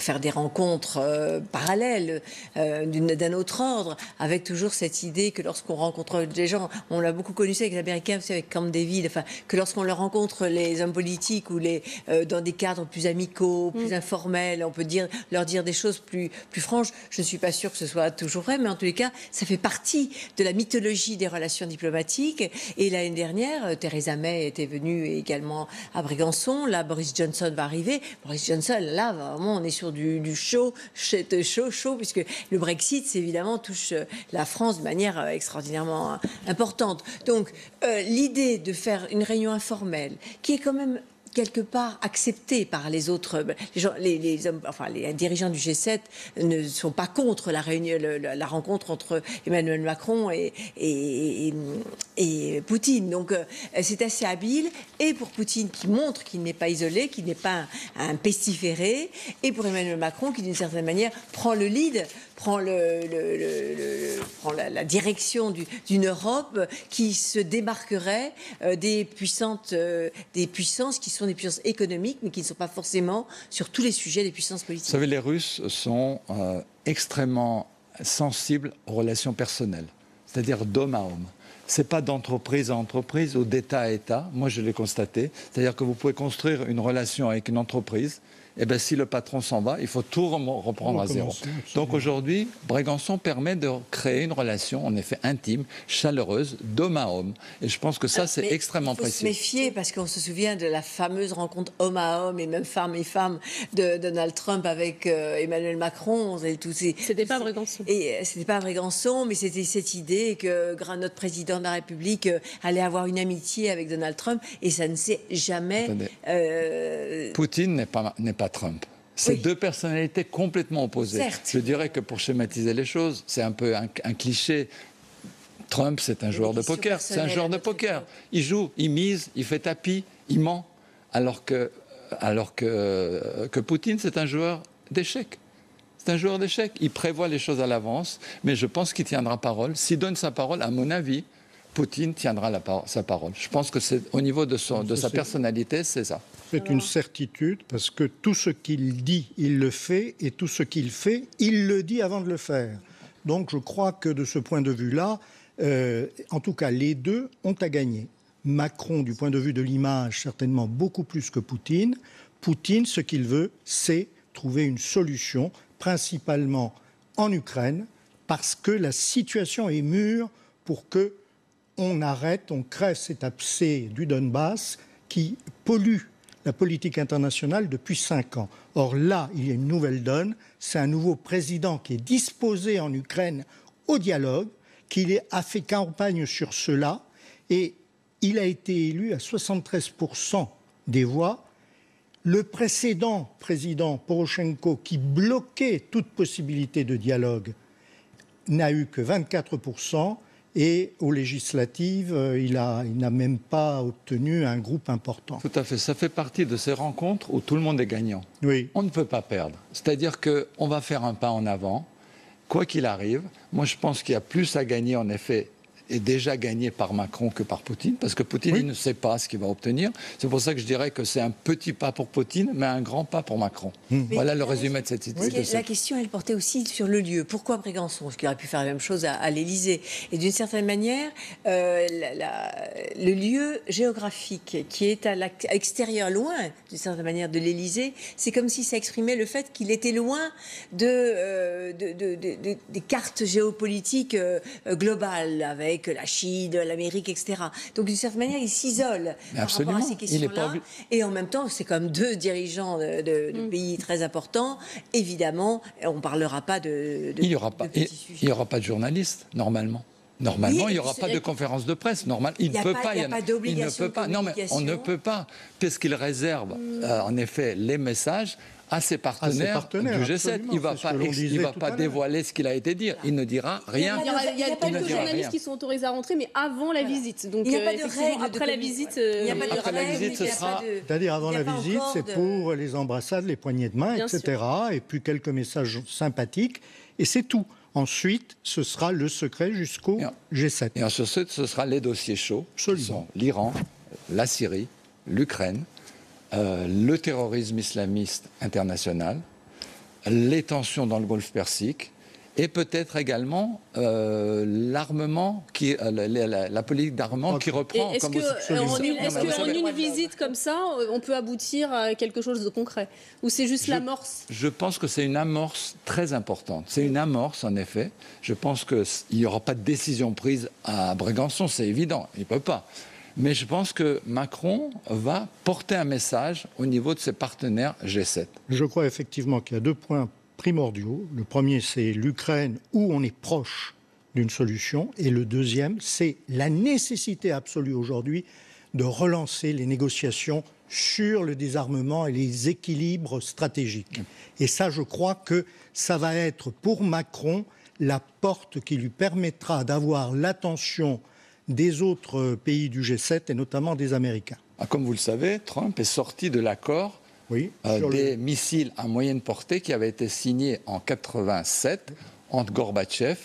faire des rencontres parallèles d'un autre ordre, avec toujours cette idée que lorsqu'on rencontre des gens, on l'a beaucoup connu ça avec les Américains, avec Camp David, que lorsqu'on leur rencontre les hommes politiques ou dans des cadres plus amicaux, plus informels, on peut leur dire des choses plus franches. Je ne suis pas sûre que ce soit toujours vrai, mais en tous les cas, ça fait partie de la mythologie des relations diplomatiques. Et l'année dernière, Theresa May était venue également à Brégançon. Là, Boris Johnson va arriver. Boris Johnson, là, vraiment, on est sur du chaud, puisque le Brexit, évidemment, touche la France de manière extraordinairement importante. Donc, l'idée de faire une réunion informelle, qui est quand même quelque part accepté par les autres, les hommes, enfin les dirigeants du G7 ne sont pas contre la rencontre entre Emmanuel Macron et Poutine. Donc c'est assez habile, et pour Poutine qui montre qu'il n'est pas isolé, qu'il n'est pas un pestiféré, et pour Emmanuel Macron qui d'une certaine manière prend le lead, prend la direction d'une Europe qui se démarquerait des puissances qui sont des puissances économiques, mais qui ne sont pas forcément sur tous les sujets des puissances politiques. Vous savez, les Russes sont extrêmement sensibles aux relations personnelles, c'est-à-dire d'homme à homme. Ce n'est pas d'entreprise à entreprise ou d'État à État. Moi, je l'ai constaté. C'est-à-dire que vous pouvez construire une relation avec une entreprise eh bien, si le patron s'en va, il faut tout reprendre à zéro. Donc aujourd'hui, Brégançon permet de créer une relation, en effet, intime, chaleureuse, d'homme à homme. Et je pense que ça, c'est extrêmement précieux. Il faut se méfier, parce qu'on se souvient de la fameuse rencontre homme à homme, et même femme et femme, de Donald Trump avec Emmanuel Macron. C'était pas Brégançon. Et c'était pas Brégançon, mais c'était cette idée que notre président de la République allait avoir une amitié avec Donald Trump, et ça ne s'est jamais... Poutine n'est pas Trump. C'est deux personnalités complètement opposées. Certes. Je dirais que pour schématiser les choses, c'est un peu un cliché. Trump, c'est un joueur de poker. C'est un joueur de poker. Il joue, il mise, il fait tapis, il ment. Alors que Poutine, c'est un joueur d'échecs. C'est un joueur d'échecs. Il prévoit les choses à l'avance, mais je pense qu'il tiendra parole. S'il donne sa parole, à mon avis, Poutine tiendra sa parole. Je pense que c'est au niveau de sa personnalité, c'est ça. C'est une certitude, parce que tout ce qu'il dit, il le fait, et tout ce qu'il fait, il le dit avant de le faire. Donc je crois que de ce point de vue-là, en tout cas, les deux ont à gagner. Macron, du point de vue de l'image, certainement beaucoup plus que Poutine. Poutine, ce qu'il veut, c'est trouver une solution, principalement en Ukraine, parce que la situation est mûre pour que on crève cet abcès du Donbass qui pollue la politique internationale depuis 5 ans. Or là, il y a une nouvelle donne. C'est un nouveau président qui est disposé en Ukraine au dialogue, qui a fait campagne sur cela, et il a été élu à 73% des voix. Le précédent président Poroshenko, qui bloquait toute possibilité de dialogue, n'a eu que 24%. Et aux législatives, il n'a même pas obtenu un groupe important. Tout à fait. Ça fait partie de ces rencontres où tout le monde est gagnant. Oui. On ne peut pas perdre. C'est-à-dire qu'on va faire un pas en avant, quoi qu'il arrive. Moi, je pense qu'il y a plus à gagner, en effet, et déjà gagné par Macron que par Poutine, parce que Poutine, il ne sait pas ce qu'il va obtenir. C'est pour ça que je dirais que c'est un petit pas pour Poutine, mais un grand pas pour Macron. Voilà le résumé de cette situation. La question, elle portait aussi sur le lieu. Pourquoi Brégançon? Parce qu'il aurait pu faire la même chose à l'Élysée. Et d'une certaine manière, le lieu géographique qui est à l'extérieur, loin, d'une certaine manière, de l'Élysée, c'est comme si ça exprimait le fait qu'il était loin des cartes géopolitiques globales, avec la Chine, l'Amérique, etc. Donc d'une certaine manière, il s'isole par rapport à ces questions-là. Et en même temps, c'est comme deux dirigeants de pays très importants. Évidemment, on ne parlera pas de il n'y aura pas de journalistes, normalement. Normalement, il n'y aura pas de conférence de presse. Il ne peut pas. Il n'y a pas d'obligation. Non, mais on ne peut pas, puisqu'il réserve, en effet, les messages à ses partenaires du G7. Il ne va pas dévoiler ce qu'il a été dit. Il ne dira rien. Il y a quelques journalistes qui sont autorisés à rentrer, mais avant la visite. Donc, il n'y a pas de règle. Après la visite, après la visite, ce sera... C'est-à-dire avant la visite, c'est pour les embrassades, les poignées de main, etc. Et puis quelques messages sympathiques. Et c'est tout. Ensuite, ce sera le secret jusqu'au G7. Et ensuite, ce sera les dossiers chauds, qui sont l'Iran, la Syrie, l'Ukraine, le terrorisme islamiste international, les tensions dans le Golfe Persique, et peut-être également l'armement, la politique d'armement qui reprend. Est-ce qu'en une visite comme ça, on peut aboutir à quelque chose de concret? Ou c'est juste l'amorce? Je pense que c'est une amorce très importante. C'est une amorce, en effet. Je pense qu'il n'y aura pas de décision prise à Brégançon, c'est évident. Il ne peut pas. Mais je pense que Macron va porter un message au niveau de ses partenaires G7. Je crois effectivement qu'il y a 2 points primordiaux. Le premier, c'est l'Ukraine, où on est proche d'une solution. Et le deuxième, c'est la nécessité absolue aujourd'hui de relancer les négociations sur le désarmement et les équilibres stratégiques. Et ça, je crois que ça va être pour Macron la porte qui lui permettra d'avoir l'attention des autres pays du G7 et notamment des Américains. Comme vous le savez, Trump est sorti de l'accord des missiles à moyenne portée qui avait été signé en 1987 entre Gorbatchev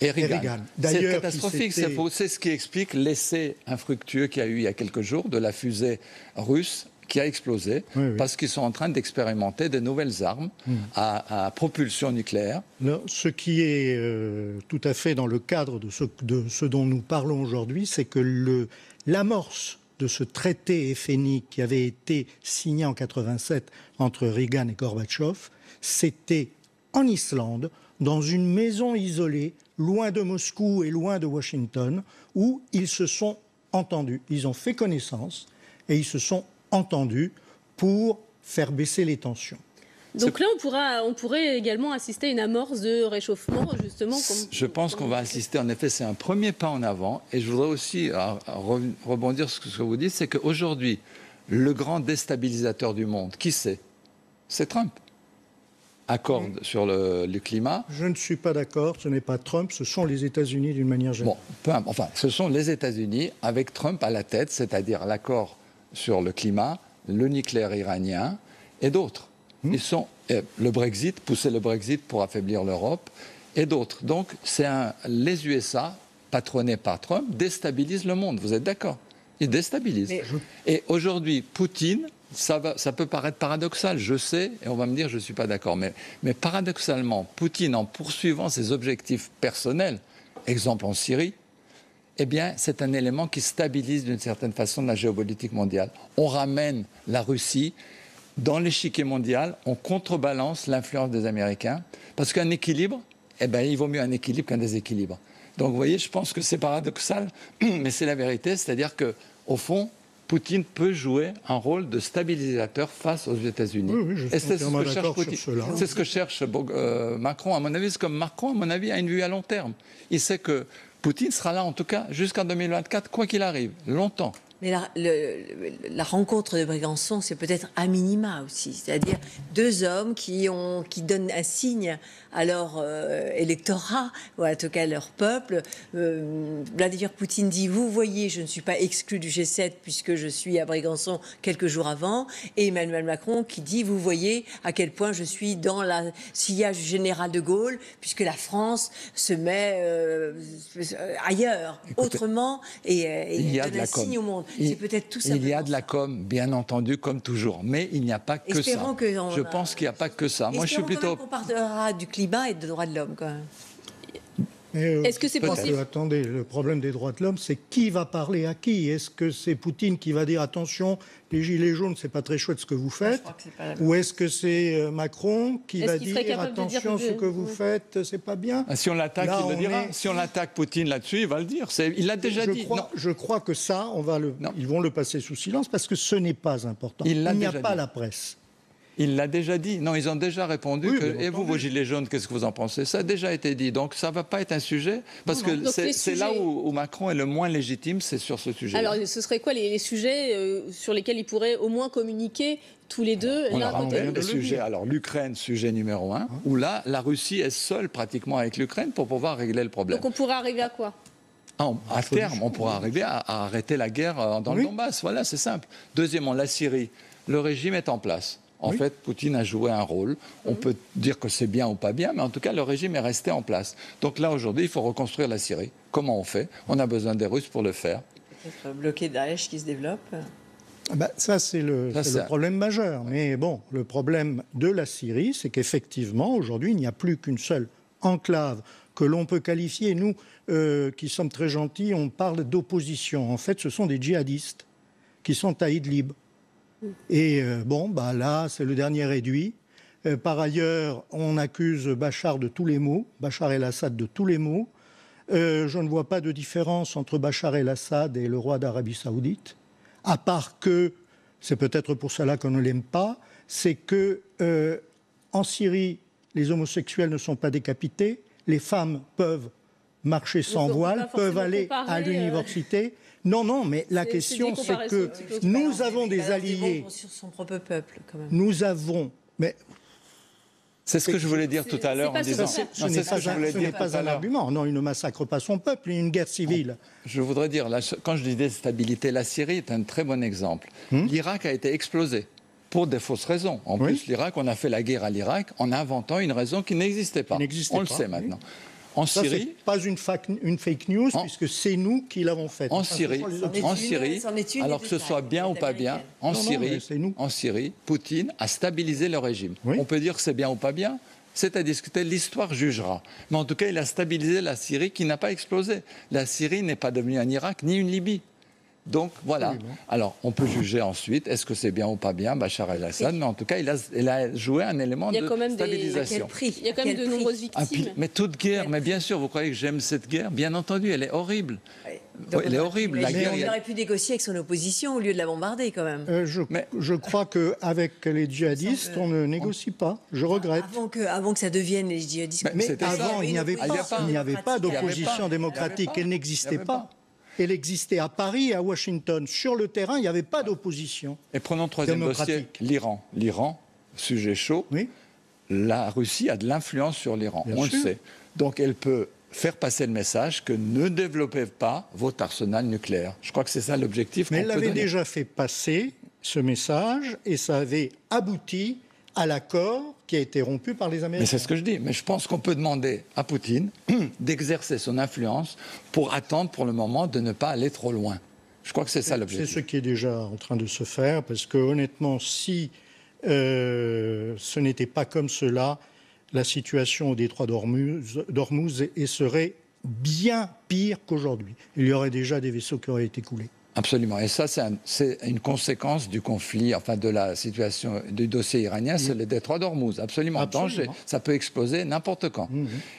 et Reagan. C'est catastrophique. C'est ce qui explique l'essai infructueux qu'il y a eu il y a quelques jours de la fusée russe qui a explosé parce qu'ils sont en train d'expérimenter de nouvelles armes à propulsion nucléaire. Non, ce qui est tout à fait dans le cadre de ce dont nous parlons aujourd'hui, c'est que l'amorce de ce traité FNI qui avait été signé en 87 entre Reagan et Gorbatchev, c'était en Islande, dans une maison isolée, loin de Moscou et loin de Washington, où ils se sont entendus. Ils ont fait connaissance et ils se sont entendus pour faire baisser les tensions. Donc là, on pourrait également assister à une amorce de réchauffement, justement. Je pense qu'on va assister, en effet, c'est un premier pas en avant. Et je voudrais aussi rebondir sur ce que vous dites, c'est qu'aujourd'hui, le grand déstabilisateur du monde, qui c'est ? C'est Trump. Accorde sur le climat. Je ne suis pas d'accord, ce n'est pas Trump, ce sont les États-Unis d'une manière générale. Bon, enfin, ce sont les États-Unis avec Trump à la tête, c'est-à-dire l'accord sur le climat, le nucléaire iranien et d'autres. Ils sont le Brexit, pousser le Brexit pour affaiblir l'Europe et d'autres. Donc, les USA, patronnés par Trump, déstabilisent le monde. Vous êtes d'accord ? Ils déstabilisent. Et aujourd'hui, Poutine, ça peut paraître paradoxal, je sais, et on va me dire je ne suis pas d'accord. Mais paradoxalement, Poutine, en poursuivant ses objectifs personnels, exemple en Syrie, eh bien, c'est un élément qui stabilise d'une certaine façon la géopolitique mondiale. On ramène la Russie dans l'échiquier mondial, on contrebalance l'influence des Américains, parce qu'un équilibre, il vaut mieux un équilibre qu'un déséquilibre. Donc, vous voyez, je pense que c'est paradoxal, mais c'est la vérité, c'est-à-dire qu'au fond, Poutine peut jouer un rôle de stabilisateur face aux États-Unis. Oui, et c'est ce que cherche Poutine. C'est ce que cherche Macron, à mon avis. C'est comme Macron, à mon avis, a une vue à long terme. Il sait que Poutine sera là, en tout cas, jusqu'en 2024, quoi qu'il arrive, longtemps. Mais la rencontre de Brégançon, c'est peut-être à minima aussi, c'est-à-dire deux hommes qui donnent un signe à leur électorat, ou en tout cas à leur peuple. Vladimir Poutine dit « Vous voyez, je ne suis pas exclu du G7 puisque je suis à Brégançon quelques jours avant ». Et Emmanuel Macron qui dit « Vous voyez à quel point je suis dans la sillage du général de Gaulle puisque la France se met ailleurs, autrement, et donne un signe au monde ». C'est peut-être tout ça. Il y a de la com, bien entendu, comme toujours. Mais il n'y a pas que ça. Je pense qu'il n'y a pas que ça. Moi, je suis plutôt... On parlera du climat et des droits de l'homme, quand même. Est-ce que c'est possible ? Attendez, le problème des droits de l'homme, c'est qui va parler à qui ? Est-ce que c'est Poutine qui va dire attention, les gilets jaunes, c'est pas très chouette ce que vous faites ? Ou est-ce que c'est Macron qui va dire attention, ce que vous faites, c'est pas bien ? Si on l'attaque, il le dira. Si on l'attaque Poutine là-dessus, il va le dire. Il l'a déjà dit. Je crois que ça, ils vont le passer sous silence parce que ce n'est pas important. Il n'y a pas la presse. Il l'a déjà dit. Non, ils ont déjà répondu. Et vous, vos gilets jaunes, qu'est-ce que vous en pensez ? Ça a déjà été dit. Donc, ça ne va pas être un sujet. Parce que c'est là où Macron est le moins légitime, c'est sur ce sujet. Alors, ce serait quoi les sujets sur lesquels ils pourraient au moins communiquer tous les deux ? On a des sujets. Alors, l'Ukraine, sujet numéro 1, où là, la Russie est seule pratiquement avec l'Ukraine pour pouvoir régler le problème. Donc, on pourrait arriver à quoi ? À terme, on pourra arriver à arrêter la guerre dans le Donbass. Voilà, c'est simple. Deuxièmement, la Syrie. Le régime est en place. En fait, Poutine a joué un rôle. On peut dire que c'est bien ou pas bien, mais en tout cas, le régime est resté en place. Donc là, aujourd'hui, il faut reconstruire la Syrie. Comment on fait ? On a besoin des Russes pour le faire. Peut-être bloquer Daesh qui se développe. Ça, c'est le problème majeur. Mais bon, le problème de la Syrie, c'est qu'effectivement, aujourd'hui, il n'y a plus qu'une seule enclave que l'on peut qualifier. Nous, qui sommes très gentils, on parle d'opposition. En fait, ce sont des djihadistes qui sont à Idlib. Et là, c'est le dernier réduit. Par ailleurs, on accuse Bachar de tous les maux, Bachar el-Assad de tous les maux. Je ne vois pas de différence entre Bachar el-Assad et le roi d'Arabie Saoudite, à part que, c'est peut-être pour cela qu'on ne l'aime pas, c'est que en Syrie, les homosexuels ne sont pas décapités, les femmes peuvent marcher sans voile, peuvent aller à l'université. Non, mais la question, c'est que nous avons des alliés. Sur son propre peuple, quand même. Nous avons. Mais c'est ce que je voulais dire tout à l'heure en disant. Ce n'est pas un argument. Non, il ne massacre pas son peuple, il y a une guerre civile. Je voudrais dire, quand je dis déstabilité, la Syrie est un très bon exemple. L'Irak a été explosé pour des fausses raisons. En plus, l'Irak, on a fait la guerre à l'Irak en inventant une raison qui n'existait pas. On le sait maintenant. En Syrie, c'est pas une fake news, puisque c'est nous qui l'avons faite. En Syrie, alors que ce soit bien ou pas bien, en Syrie, Poutine a stabilisé le régime. On peut dire que c'est bien ou pas bien, c'est à discuter, l'histoire jugera. Mais en tout cas, il a stabilisé la Syrie qui n'a pas explosé. La Syrie n'est pas devenue un Irak ni une Libye. Donc voilà. Oui, bon. Alors on peut juger ensuite, est-ce que c'est bien ou pas bien Bachar el-Assad, mais en tout cas il a joué un élément de stabilisation. Il y a quand même de nombreuses victimes. Mais toute guerre, mais bien sûr, vous croyez que j'aime cette guerre? Bien entendu, elle est horrible. Elle est horrible. La guerre, il aurait pu négocier avec son opposition au lieu de la bombarder quand même. Je crois qu'avec les djihadistes, on ne négocie pas. Je regrette. Avant que ça devienne les djihadistes. Mais c'était avant, ça. il n'y avait pas d'opposition démocratique. Elle n'existait pas. Elle existait à Paris, à Washington. Sur le terrain, il n'y avait pas d'opposition. Et prenons troisième dossier, l'Iran. L'Iran, sujet chaud. Oui. La Russie a de l'influence sur l'Iran, Bien on sûr. le sait. Donc elle peut faire passer le message que ne développez pas votre arsenal nucléaire. Je crois que c'est ça l'objectif. Mais qu'on elle peut l'avait donner. déjà fait passer, ce message, et ça avait abouti à l'accord qui a été rompu par les Mais Américains. c'est ce que je dis. Mais je pense qu'on peut demander à Poutine d'exercer son influence pour attendre pour le moment de ne pas aller trop loin. Je crois que c'est ça C'est l'objectif. ce qui est déjà en train de se faire, parce que honnêtement, si ce n'était pas comme cela, la situation au détroit d'Ormuz serait bien pire qu'aujourd'hui. Il y aurait déjà des vaisseaux qui auraient été coulés. Absolument. Et ça, c'est une conséquence du conflit, enfin de la situation du dossier iranien, c'est le détroit d'Ormuz. Absolument. Danger. Ça peut exploser n'importe quand.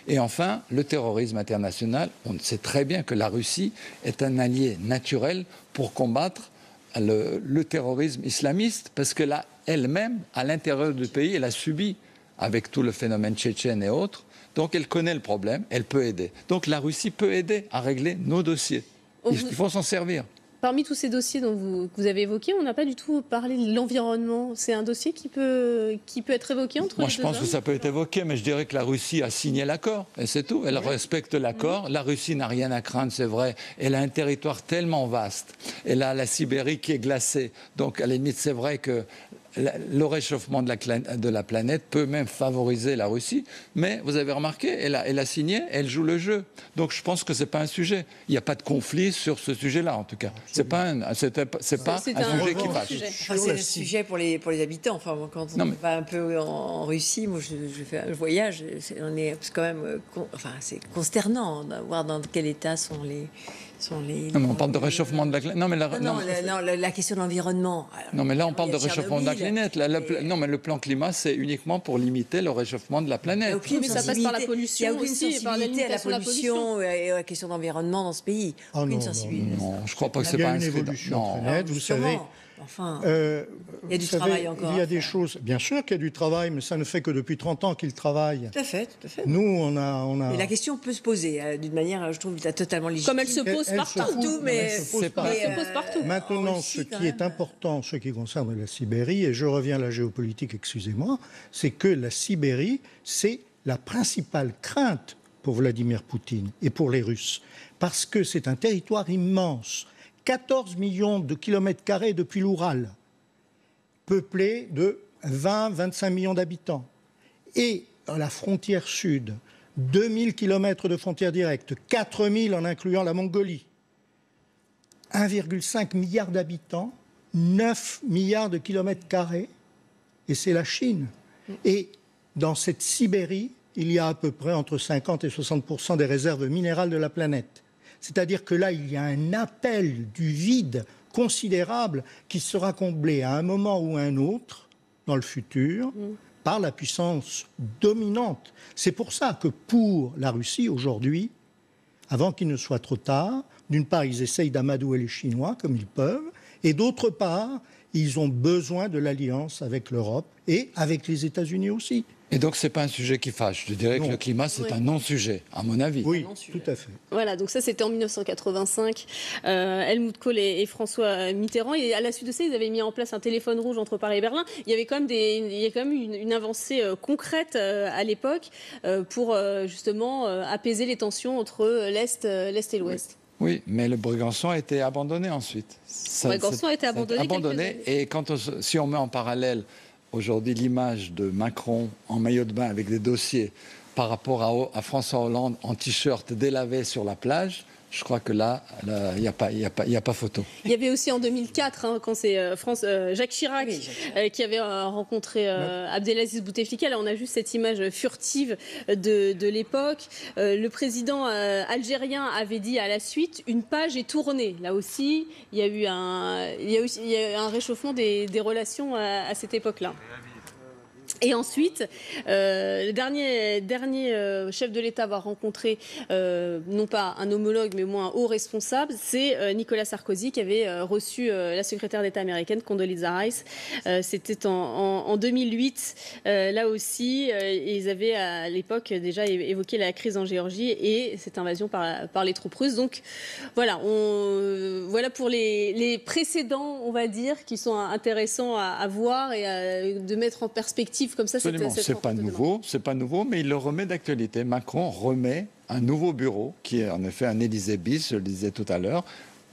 Et enfin, le terrorisme international. On sait très bien que la Russie est un allié naturel pour combattre le terrorisme islamiste, parce que là, elle-même, à l'intérieur du pays, elle a subi, avec tout le phénomène tchétchène et autres. Donc elle connaît le problème, elle peut aider. Donc la Russie peut aider à régler nos dossiers. Il faut s'en servir. Parmi tous ces dossiers que vous avez évoqués, on n'a pas du tout parlé de l'environnement. C'est un dossier qui peut être évoqué entre Moi, les je deux pense hommes. que ça peut être évoqué, mais je dirais que la Russie a signé l'accord, et c'est tout. Elle respecte l'accord. La Russie n'a rien à craindre, c'est vrai. Elle a un territoire tellement vaste. Elle a la Sibérie qui est glacée. Donc, à la limite, c'est vrai que le réchauffement de la planète peut même favoriser la Russie. Mais vous avez remarqué, elle a signé, elle joue le jeu. Donc, je pense que ce n'est pas un sujet. Il n'y a pas de conflit sur ce sujet-là, en tout cas. C'est pas un sujet qui fâche. C'est un sujet pour les habitants. Enfin, quand on va un peu en Russie, moi je fais un voyage, c'est quand même c'est consternant de voir dans quel état sont les. Non, mais on parle de réchauffement de la planète. La question de l'environnement. Non, mais là, on parle de réchauffement de la planète. Non, mais le plan climat, c'est uniquement pour limiter le réchauffement de la planète. Mais ça passe par la pollution. Il n'y a aucune aussi, par la sensibilité à la limitation de la pollution et à la question d'environnement dans ce pays. Aucune sensibilité. Non, je ne crois pas que c'est Il y pas a une inscrit. évolution très nette, vous savez. Enfin, il y a du travail encore. Il y a des choses. Bien sûr qu'il y a du travail, mais ça ne fait que depuis 30 ans qu'ils travaillent. Tout à fait. Nous, on a. Et la question peut se poser d'une manière, je trouve, totalement légitime. Comme elle se pose partout, mais elle se pose partout. Maintenant, Russie, ce qui est important, ce qui concerne la Sibérie, et je reviens à la géopolitique, excusez-moi, c'est que la Sibérie, c'est la principale crainte pour Vladimir Poutine et pour les Russes, parce que c'est un territoire immense. 14 millions de kilomètres carrés depuis l'Oural, peuplé de 20-25 millions d'habitants. Et à la frontière sud, 2000 kilomètres de frontière directe, 4000 en incluant la Mongolie. 1,5 milliard d'habitants, 9 milliards de kilomètres carrés, et c'est la Chine. Et dans cette Sibérie, il y a à peu près entre 50 et 60% des réserves minérales de la planète. C'est-à-dire que là, il y a un appel du vide considérable qui sera comblé à un moment ou à un autre, dans le futur, par la puissance dominante. C'est pour ça que pour la Russie, aujourd'hui, avant qu'il ne soit trop tard, d'une part, ils essayent d'amadouer les Chinois comme ils peuvent, et d'autre part, ils ont besoin de l'alliance avec l'Europe et avec les États-Unis aussi. Et donc, ce n'est pas un sujet qui fâche. Je dirais que le climat, c'est un non-sujet, à mon avis. Oui, tout à fait. Voilà, donc ça, c'était en 1985. Helmut Kohl et François Mitterrand. Et à la suite de ça, ils avaient mis en place un téléphone rouge entre Paris et Berlin. Il y avait quand même, une avancée concrète à l'époque pour justement apaiser les tensions entre l'Est et l'Ouest. Oui, mais le Brégançon a été abandonné ensuite. Le Brégançon a été abandonné. Et si on met en parallèle aujourd'hui l'image de Macron en maillot de bain avec des dossiers par rapport à François Hollande en t-shirt délavé sur la plage, je crois que là, il n'y a pas photo. Il y avait aussi en 2004, hein, quand c'est Jacques Chirac, qui avait rencontré Abdelaziz Bouteflika. Là, on a juste cette image furtive de l'époque. Le président algérien avait dit à la suite, une page est tournée. Là aussi, il y a eu un réchauffement des relations à cette époque-là. Et ensuite, le dernier chef de l'État à avoir rencontré, non pas un homologue, mais au moins un haut responsable, c'est Nicolas Sarkozy, qui avait reçu la secrétaire d'État américaine, Condoleezza Rice. C'était en 2008. Là aussi, ils avaient à l'époque déjà évoqué la crise en Géorgie et cette invasion par les troupes russes. Donc voilà, voilà pour les précédents, on va dire, qui sont intéressants à voir et de mettre en perspective comme ça. Absolument, c'est pas nouveau, mais il le remet d'actualité. Macron remet un nouveau bureau, qui est en effet un Élysée bis, je le disais tout à l'heure.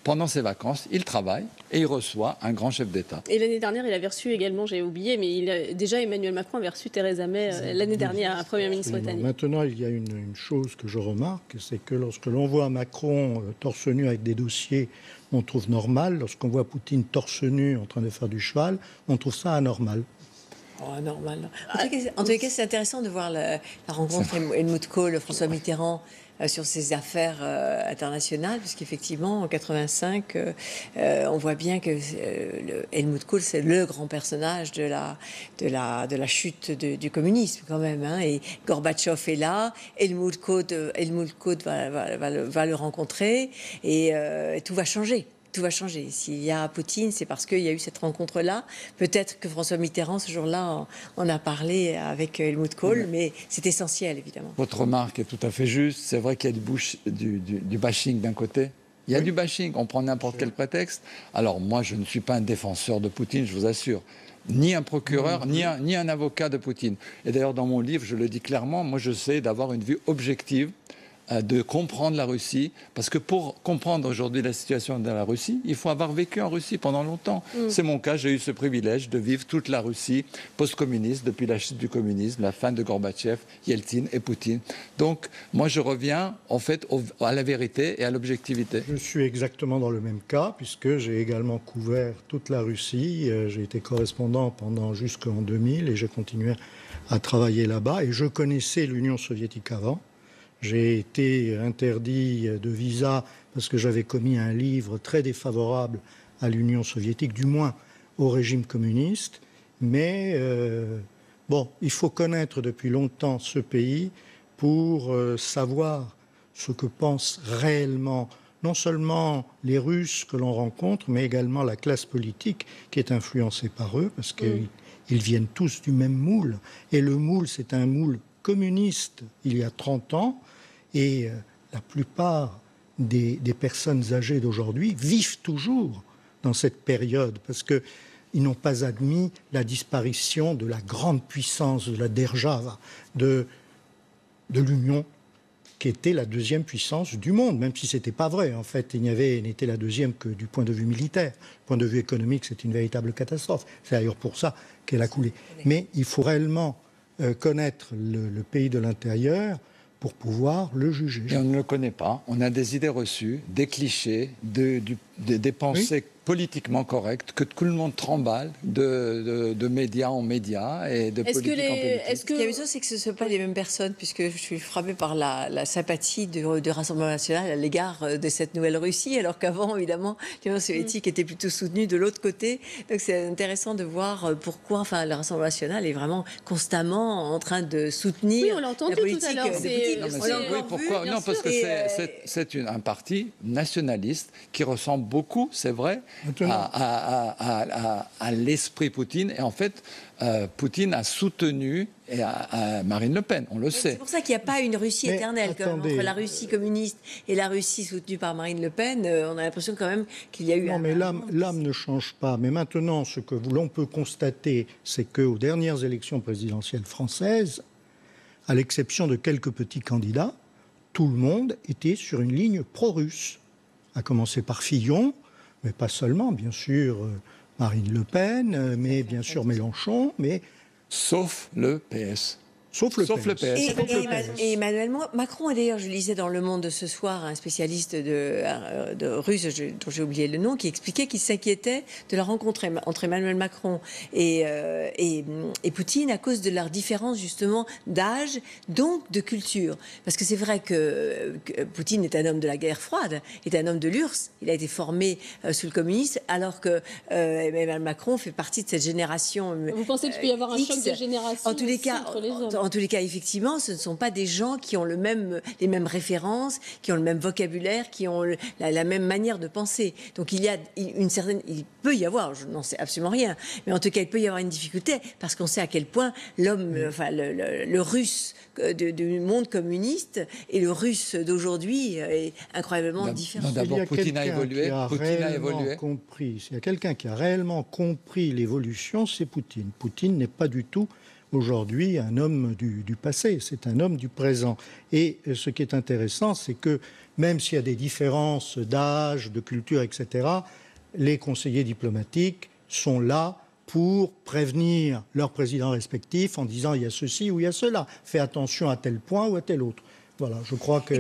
Pendant ses vacances, il travaille et il reçoit un grand chef d'État. Et l'année dernière, il avait reçu également, j'ai oublié, mais déjà Emmanuel Macron avait reçu Theresa May l'année dernière, Première ministre britannique. Maintenant, il y a une chose que je remarque, c'est que lorsque l'on voit Macron torse nu avec des dossiers, on trouve normal. Lorsqu'on voit Poutine torse nu en train de faire du cheval, on trouve ça anormal. Oh, normal. En tous les cas, c'est intéressant de voir la rencontre Helmut Kohl, François Mitterrand sur ses affaires internationales, puisqu'effectivement, en 85, on voit bien que Helmut Kohl, c'est le grand personnage de la chute du communisme, quand même. Hein, et Gorbatchev est là, Helmut Kohl va le rencontrer, et tout va changer. Tout va changer. S'il y a Poutine, c'est parce qu'il y a eu cette rencontre-là. Peut-être que François Mitterrand, ce jour-là, en a parlé avec Helmut Kohl, mais c'est essentiel, évidemment. Votre remarque est tout à fait juste. C'est vrai qu'il y a du bashing d'un côté. Il y a du bashing. On prend n'importe quel prétexte. Alors, moi, je ne suis pas un défenseur de Poutine, je vous assure. Ni un procureur, ni un avocat de Poutine. Et d'ailleurs, dans mon livre, je le dis clairement, moi, j'essaie d'avoir une vue objective, de comprendre la Russie, parce que pour comprendre aujourd'hui la situation de la Russie, il faut avoir vécu en Russie pendant longtemps. C'est mon cas, j'ai eu ce privilège de vivre toute la Russie post-communiste, depuis la chute du communisme, la fin de Gorbatchev, Yeltsin et Poutine. Donc, moi, je reviens, en fait, à la vérité et à l'objectivité. Je suis exactement dans le même cas, puisque j'ai également couvert toute la Russie. J'ai été correspondant jusqu'en 2000 et j'ai continué à travailler là-bas. Et je connaissais l'Union soviétique avant. J'ai été interdit de visa parce que j'avais commis un livre très défavorable à l'Union soviétique, du moins au régime communiste. Mais il faut connaître depuis longtemps ce pays pour savoir ce que pensent réellement non seulement les Russes que l'on rencontre, mais également la classe politique qui est influencée par eux, parce qu'ils viennent tous du même moule. Et le moule, c'est un moule communiste il y a 30 ans. Et la plupart des personnes âgées d'aujourd'hui vivent toujours dans cette période parce qu'ils n'ont pas admis la disparition de la grande puissance de la Derjava, de l'Union, qui était la deuxième puissance du monde, même si ce n'était pas vrai. En fait, il n'était la deuxième que du point de vue militaire. Du point de vue économique, c'est une véritable catastrophe. C'est d'ailleurs pour ça qu'elle a coulé. Mais il faut réellement connaître le pays de l'intérieur pour pouvoir le juger. Et on ne le connaît pas. On a des idées reçues, des clichés, des pensées politiquement correctes que tout le monde tremballe de médias en médias et de politique en politique. Ce qui est amusant, c'est que ce ne sont pas les mêmes personnes, puisque je suis frappée par la sympathie du Rassemblement national à l'égard de cette nouvelle Russie, alors qu'avant, évidemment, l'Union soviétique était plutôt soutenue de l'autre côté. Donc c'est intéressant de voir pourquoi le Rassemblement national est vraiment constamment en train de soutenir la politique tout à l'heure, de Poutine. Pourquoi ? Non, parce que c'est un parti nationaliste qui ressemble beaucoup, c'est vrai, à l'esprit Poutine. Et en fait, Poutine a soutenu Marine Le Pen, on le sait. C'est pour ça qu'il n'y a pas une Russie éternelle entre la Russie communiste et la Russie soutenue par Marine Le Pen. On a l'impression quand même qu'il y a eu mais l'âme ne change pas. Mais maintenant, ce que l'on peut constater, c'est qu'aux dernières élections présidentielles françaises, à l'exception de quelques petits candidats, tout le monde était sur une ligne pro-russe. À commencer par Fillon, mais pas seulement, bien sûr, Marine Le Pen, mais bien sûr Mélenchon, mais... Sauf le PS. Sauf le PS. Et Emmanuel Macron, et d'ailleurs, je lisais dans Le Monde de ce soir un spécialiste de russe, dont j'ai oublié le nom, qui expliquait qu'il s'inquiétait de la rencontre entre Emmanuel Macron et Poutine à cause de leur différence justement d'âge, donc de culture. Parce que c'est vrai que Poutine est un homme de la guerre froide, est un homme de l'URSS. Il a été formé sous le communisme, alors que Emmanuel Macron fait partie de cette génération. Vous pensez qu'il peut y avoir un choc de génération en tous les cas, entre les hommes? En tous les cas, effectivement, ce ne sont pas des gens qui ont les mêmes références, qui ont le même vocabulaire, qui ont la même manière de penser. Donc il peut y avoir, je n'en sais absolument rien, mais en tout cas, il peut y avoir une difficulté parce qu'on sait à quel point l'homme, le russe du monde communiste et le russe d'aujourd'hui est incroyablement différent. D'abord, Poutine a évolué. S'il y a quelqu'un qui a réellement compris l'évolution, c'est Poutine. Poutine n'est pas du tout aujourd'hui un homme du passé, c'est un homme du présent. Et ce qui est intéressant, c'est que même s'il y a des différences d'âge, de culture, etc., les conseillers diplomatiques sont là pour prévenir leurs présidents respectifs en disant il y a ceci ou il y a cela, fais attention à tel point ou à tel autre. Voilà, je crois que...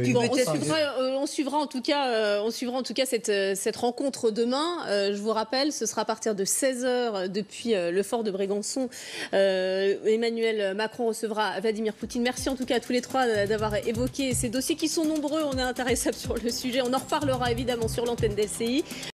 On suivra en tout cas cette rencontre demain. Je vous rappelle, ce sera à partir de 16h depuis le fort de Brégançon. Emmanuel Macron recevra Vladimir Poutine. Merci en tout cas à tous les trois d'avoir évoqué ces dossiers qui sont nombreux. On est intéressable sur le sujet. On en reparlera évidemment sur l'antenne d'LCI.